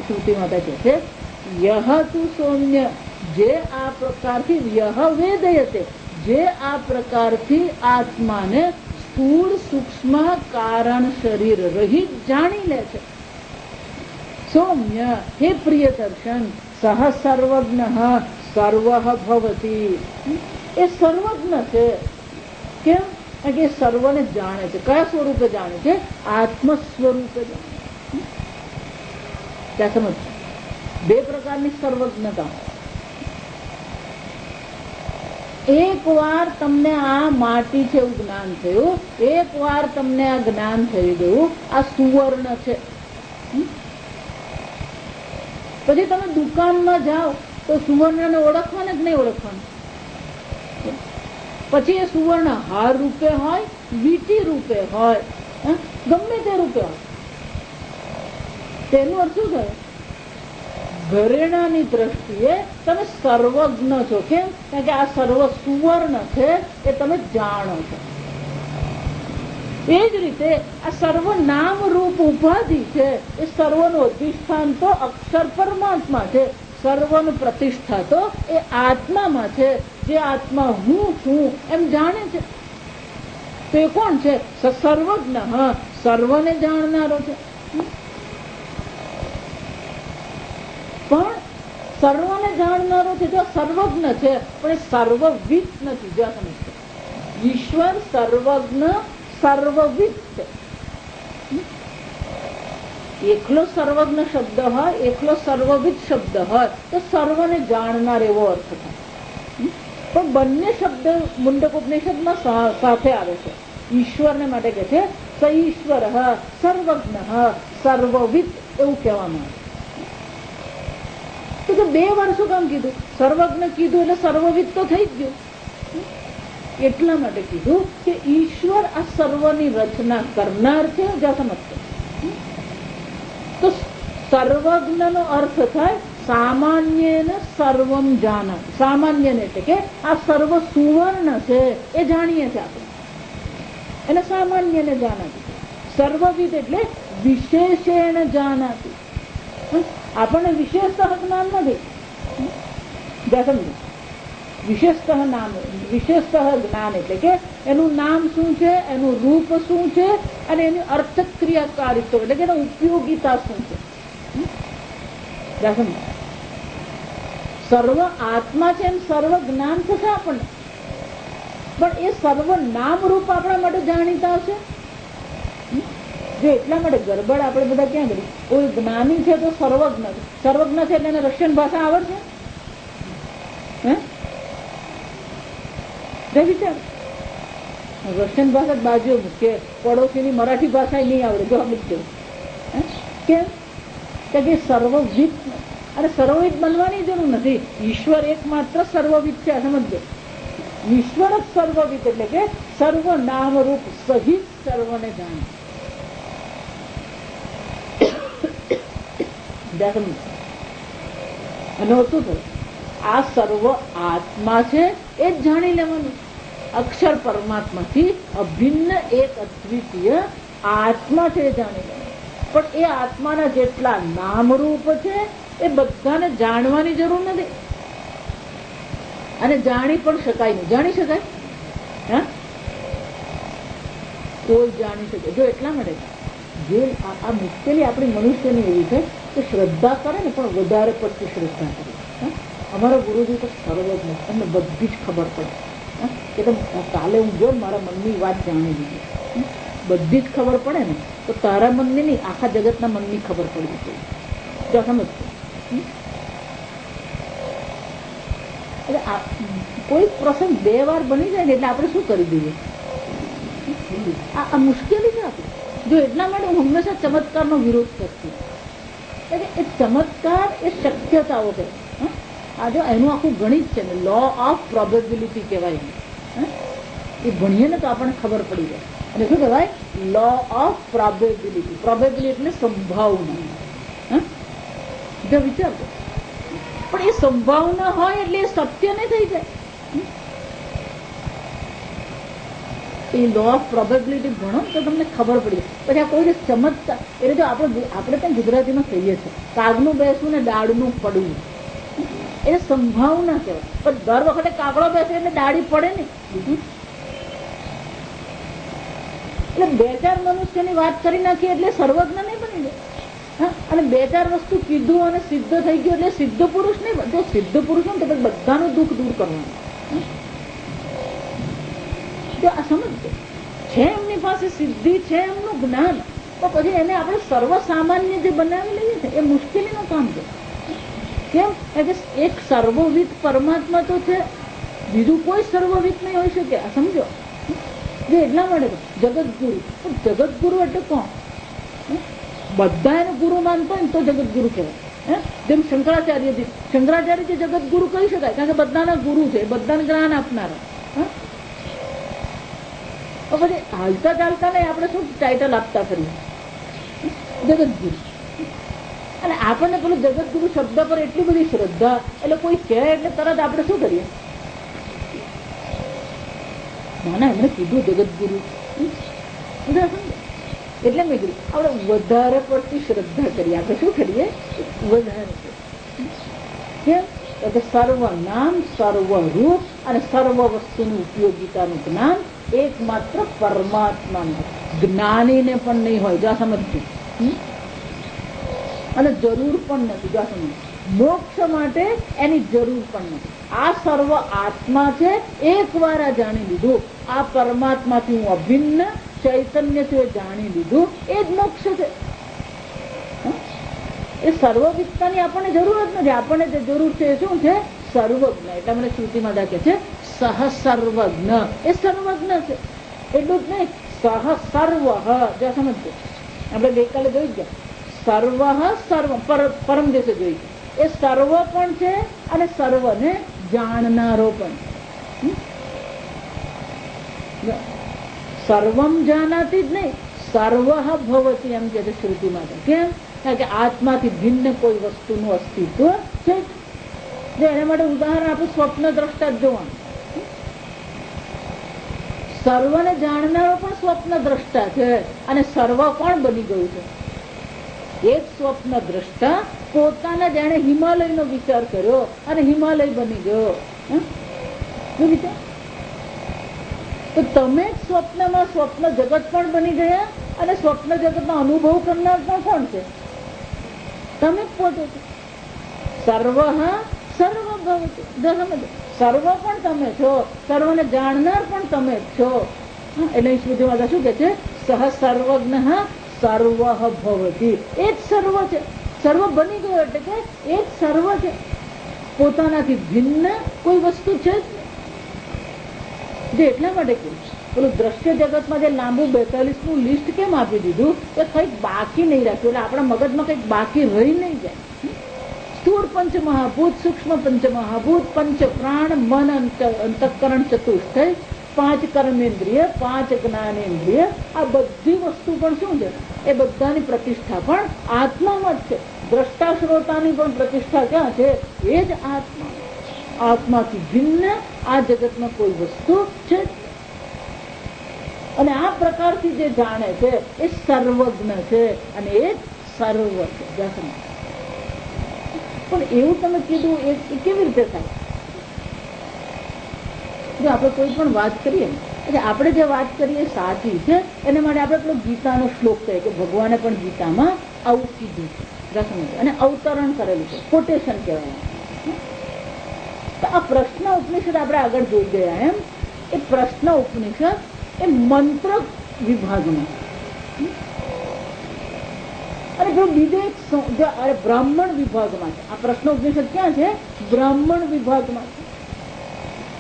શ્રુતિ માતા કહે છે યહ તું સૌમ્ય. જે આ પ્રકારથી યહ વેદયતે. જે આ પ્રકારથી આત્માને સ્થૂળ સૂક્ષ્મ કારણ શરીર રહિત જાણી લે છે. સૌમ્ય હે પ્રિય દર્શન. સહ સર્વજ્ઞ સર્વ ભવતી. એ સર્વજ્ઞ છે. કેમ? કે એ સર્વને જાણે છે. કયા સ્વરૂપે જાણે છે? આત્મ સ્વરૂપે જાણે. ત્યાં સમજ. બે પ્રકારની સર્વજ્ઞતા. એક વાર તમને આ માટી છે એવું જ્ઞાન થયું, એક વાર તમને આ જ્ઞાન થઈ ગયું આ સુવર્ણ છે. પછી તમે દુકાનમાં જાઓ તો સુવર્ણને ઓળખવાને કે નહીં ઓળખવાનું? પછી એ સુવર્ણ હાર રૂપે હોય, વીટી રૂપે હોય, ગમે તે રૂપે હોય, તેનું અર્થ શું થાય? ઘરેણાની દ્રષ્ટિએ તમે સર્વજ્ઞ છો. કેમ? કારણ કે આ સર્વ સુવર્ણ છે એ તમે જાણો છો. એ જ રીતે આ સર્વ નામ રૂપ ઉપાધિ છે એ સર્વનું અધિષ્ઠાન તો અક્ષર પરમાત્મા છે. સર્વનું પ્રતિષ્ઠા તો એ આત્મામાં છે. જે આત્મા હું છું એમ જાણે છે તો એ કોણ છે? સર્વજ્ઞ. સર્વને જાણનારો છે. પણ સર્વને જાણનારો છે તો સર્વજ્ઞ છે, પણ એ સર્વવિદ નથી. જો સમજશે ઈશ્વર સર્વજ્ઞ સર્વવિદ છે. એકલો સર્વજ્ઞ શબ્દ હોય, એકલો સર્વવિદ શબ્દ હોય તો સર્વને જાણનાર એવો અર્થ થાય. પણ બંને શબ્દ મુંડકોપનિષદમાં સાથે આવે છે. ઈશ્વરને માટે કહે છે સ ઈશ્વર સર્વજ્ઞ સર્વવિદ એવું કહેવામાં આવે. તો બે વાર શું કામ કીધું? સર્વજ્ઞ કીધું એટલે સર્વવિદ તો થઈ જ ગયું. એટલા માટે કીધું કે ઈશ્વર આ સર્વની રચના કરનાર છે. જ્યાં સમજશે તો સર્વજ્ઞનો અર્થ થાય સામાન્ય સર્વમ જાના. સામાન્ય એટલે કે આ સર્વ સુવર્ણ છે એ જાણીએ છીએ આપણે, એને સામાન્યને જાનાતી. સર્વવિદ એટલે વિશેષેણ જાનાતી. આપણને વિશેષતઃ જ્ઞાન નથી. વિશેષતઃ નામ, વિશેષતઃ જ્ઞાન એટલે કે એનું નામ શું છે, એનું રૂપ શું છે અને એની અર્થક્રિયાકારિત્વ એટલે કે એની ઉપયોગિતા શું છે. સર્વ આત્મા છે એમ સર્વ જ્ઞાન થશે આપણને, પણ એ સર્વ નામ રૂપ આપણા માટે જાણીતા હશે. જો એટલા માટે ગરબડ આપણે બધા ક્યાં કરી, કોઈ જ્ઞાની છે તો સર્વજ્ઞ, સર્વજ્ઞ છે એટલે એને રશિયન ભાષા આવડશે વિચાર. રશિયન ભાષા બાજુ કે પડોશીની મરાઠી ભાષા નહીં આવડે જો અમુક કેવું. કેમ કે સર્વવિદ, અને સર્વવિદ બનવાની જરૂર નથી. ઈશ્વર એકમાત્ર સર્વવિદ છે. સમજો, ઈશ્વર જ સર્વવિદ એટલે કે સર્વ નામ રૂપ સહિત સર્વને જાણે. અને શું થયું, આ સર્વ આત્મા છે એ જ જાણી લેવાનું. અક્ષર પરમાત્માથી અભિન્ન એક અદ્વિતીય આત્મા છે એ જાણી લેવાનું. પણ એ આત્માના જેટલા નામરૂપ છે એ બધાને જાણવાની જરૂર નથી, અને જાણી પણ શકાય નહીં. જાણી શકાય? હા, કોઈ જાણી શકે. જો એટલા માટે જે આ મુશ્કેલી આપણી મનુષ્યની એવી છે કે શ્રદ્ધા કરે ને પણ વધારે પડતી શ્રદ્ધા કરે. અમારા ગુરુજી તો સર્વજ્ઞ, એમને બધી જ ખબર પડે કે કાલે હું જો મારા મનની વાત જાણી લીધી, બધી જ ખબર પડે ને તો તારા મનની નહીં આખા જગતના મનની ખબર પડવી જોઈએ. જો સમજતો, એટલે કોઈ પ્રસંગ 2 વાર બની જાય ને એટલે આપણે શું કરી દઈએ, આ મુશ્કેલી છે આપણી. જો એટલા માટે હું હંમેશા ચમત્કારનો વિરોધ કરતી. એટલે એ ચમત્કાર એ શક્યતાઓ છે. આ જો એનું આખું ગણિત છે ને, લો ઓફ પ્રોબેબિલિટી કહેવાય. એ ભણીએ ને તો આપણને ખબર પડી જાય. અને શું કહેવાય? Law of probability. પ્રોબેબિલિટી એટલે સંભાવના. જો વિચારજો, પણ એ સંભાવના હોય એટલે એ સત્ય નહીં થઈ જાય. એ લો ઓફ પ્રોબેબિલિટી ભણો તો તમને ખબર પડી જાય. પછી આ કોઈ ચમત્કાર એટલે જો આપણે ત્યાં ગુજરાતીમાં કહીએ છીએ કાગનું બેસવું ને દાળનું પડવું, એ સંભાવના કહેવાય. પણ દર વખતે કાગડો બેસે એટલે દાડી પડે ને. એટલે 2-4 મનુષ્યની વાત કરી નાખી એટલે સર્વજ્ઞ નહીં બની જાય. અને 2-4 વસ્તુ કીધું અને સિદ્ધ થઈ ગયું એટલે સિદ્ધ પુરુષ નહીં. જો સિદ્ધ પુરુષ હોય તો બધાનું દુઃખ દૂર કરવાનું. જો આ સમજજો, છે એમની પાસે સિદ્ધિ, છે એમનું જ્ઞાન, તો પછી એને આપણે સર્વસામાન્ય જે બનાવી લઈએ છીએ એ મુશ્કેલીનું કામ છે. કેમ કે એક સર્વવિદ પરમાત્મા તો છે, બીજું કોઈ સર્વવિદ નહીં હોઈ શકે. આ સમજો, જે એટલા માટે જગતગુરુ. જગતગુરુ એટલે કોણ? બધા એને ગુરુ માનતો હોય ને તો જગતગુરુ કહેવાય. જેમ શંકરાચાર્યજી, શંકરાચાર્યજી જગતગુરુ કહી શકાય કારણ કે બધાના ગુરુ છે, બધાને જ્ઞાન આપનારા. પછી હાલતા ચાલતા નહીં આપણે શું ટાઇટલ આપતા કરીએ? જગતગુરુ. અને આપણને પેલું જગતગુરુ શબ્દ પર એટલી બધી શ્રદ્ધા, એટલે કોઈ કહે એટલે તરત આપણે શું કરીએ? ના એમણે કીધું જગતગુરુ એટલે મેં કીધું આપણે વધારે પડતી શ્રદ્ધા કરીએ. આપણે શું કરીએ? વધારે. કેમ કે સર્વ નામ, સર્વ રૂપ અને સર્વ વસ્તુની ઉપયોગિતાનું જ્ઞાન એકમાત્ર પરમાત્માનું, જ્ઞાનીને પણ નહીં હોય. જા સમજજો. અને જરૂર પણ નથી. જા સમજ, મોક્ષ માટે એની જરૂર પણ નથી. આ સર્વ આત્મા છે, એકવાર આ જાણી લીધું, આ પરમાત્માથી હું અભિન્ન ચૈતન્યથી જાણી લીધું, એ જ મોક્ષ છે. એ સર્વવિદતાની આપણને જરૂર જ નથી. આપણને જે જરૂર છે એ શું છે? સર્વજ્ઞ. એટલે મને શ્રુતિમાં દાખે છે સહ સર્વજ્ઞ. એ સર્વજ્ઞ છે એટલું જ નહીં, સહ સર્વ. જો સમજજો, આપણે ગઈકાલે જોઈ ગયા સર્વ સર્વ પરમ દિવસે જોઈ ગયા. એ સર્વ પણ છે અને સર્વને જાણનારો પણ. સર્વમ જાનાતી જ નહીં, સર્વ ભવતી એમ કે છે શ્રુતિમાં. કેમ? કારણ કે આત્માથી ભિન્ન કોઈ વસ્તુનું અસ્તિત્વ છે. જો એના માટે ઉદાહરણ આપણું સ્વપ્ન દ્રષ્ટા જ જોવાનું. સર્વને જાણનારો પણ સ્વપ્ન દ્રષ્ટા છે અને સર્વ કોણ બની ગયું છે? એક સ્વપ્ન દ્રષ્ટા પોતાના જાણે હિમાલયનો વિચાર કર્યો અને હિમાલય બની ગયો. શું વિચાર? તો તમે જ સ્વપ્નમાં સ્વપ્ન જગત પણ બની ગયા અને સ્વપ્ન જગતનો અનુભવ કરનાર પણ કોણ છે? તમે જ પોતે છો. સર્વ સર્વ ભવતી, સર્વ પણ તમે છો, સર્વને જાણનાર પણ તમે જ છો. એટલે શ્રુતિ માતા શું કે છે? સહ સર્વજ્ઞ સર્વ ભવતી. એ જ સર્વ છે. સર્વ બની ગયો એટલે કે એ જ સર્વ છે. પોતાનાથી ભિન્ન કોઈ વસ્તુ છે જ જે એટલા માટે કેમ પેલું દ્રશ્ય જગતમાં જે લાંબુ 42નું લિસ્ટ કેમ આપી દીધું કે કંઈક બાકી નહીં રાખ્યું, એટલે આપણા મગજમાં કંઈક બાકી રહી નહીં જાય. સ્થૂળ પંચમહાભૂત, સૂક્ષ્મ પંચમહાભૂત, પંચ પ્રાણ, મન, અંતઃકરણ, ચતુષ્ટય, 5 કર્મેન્દ્રિય, 5 જ્ઞાનેન્દ્રિય, આ બધી વસ્તુ પણ શું છે? એ બધાની પ્રતિષ્ઠા પણ આત્મામાં જ છે. દ્રષ્ટા શ્રોતાની પણ પ્રતિષ્ઠા ક્યાં છે? એ જ આત્મા. આત્માથી ભિન્ન આ જગતમાં કોઈ વસ્તુ છે. અને આ પ્રકારથી જે જાણે છે એ સર્વજ્ઞ છે અને એ સર્વ છે. પણ એવું તમે કીધું એ કેવી રીતે થાય? જો આપણે કોઈ પણ વાત કરીએ એટલે આપણે જે વાત કરીએ સાચી છે એને માટે આપણે પેલો ગીતાનો શ્લોક કહીએ કે ભગવાને પણ ગીતામાં આવું કીધું છે અને અવતરણ કરેલું છે, કોટેશન કહેવાય. તો આ પ્રશ્ન ઉપનિષદ આપણે આગળ જોઈ ગયા એમ એ પ્રશ્ન ઉપનિષદ એ મંત્ર વિભાગમાં અને જો બીજો એક બ્રાહ્મણ વિભાગમાં છે. આ પ્રશ્ન ઉપનિષદ ક્યાં છે? બ્રાહ્મણ વિભાગમાં છે.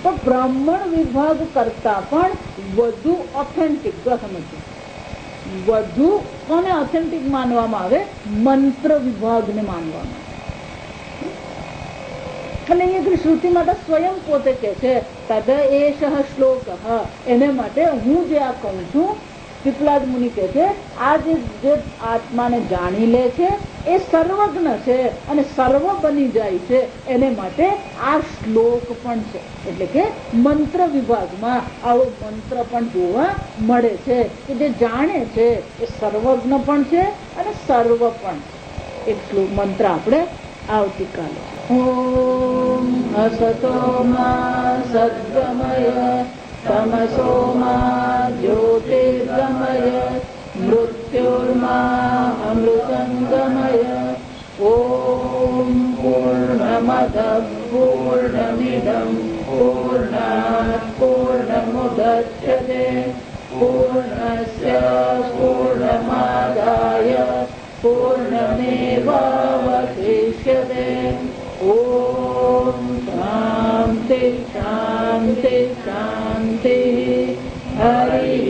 તો બ્રાહ્મણ વિભાગ કરતા પણ વધુ ઓથેન્ટિક વધુ કોને ઓથેન્ટિક માનવામાં આવે? મંત્ર વિભાગને માનવામાં આવે. અને અહીંયા શ્રુતિ માતા સ્વયં પોતે કે છે તદ એષ શ્લોક, એને માટે હું જે આ કહું છું, પીપલાદ મુનિ કે છે આ જે આત્માને જાણી લે છે એ સર્વજ્ઞ છે અને સર્વ બની જાય છે, એને માટે આ શ્લોક પણ છે. એટલે કે મંત્ર વિભાગમાં આવો મંત્ર પણ જોવા મળે છે કે જે જાણે છે એ સર્વજ્ઞ પણ છે અને સર્વ પણ છે. એક શ્લોક મંત્ર આપણે આવતીકાલે. ઓમ અસતો મા સદ્ગમય તમસો મા જ્યોતિર્ગમય મૃત્યુર્મા અમૃતંગમય. ઓમ પૂર્ણમદ પૂર્ણમિદં પૂર્ણાત પૂર્ણમુદચ્યતે પૂર્ણસ્ય પૂર્ણમાદાય પૂર્ણમેવાવશિષ્યતે. ઓમ શાંતિ શાંતિ શાંતિ. હરિ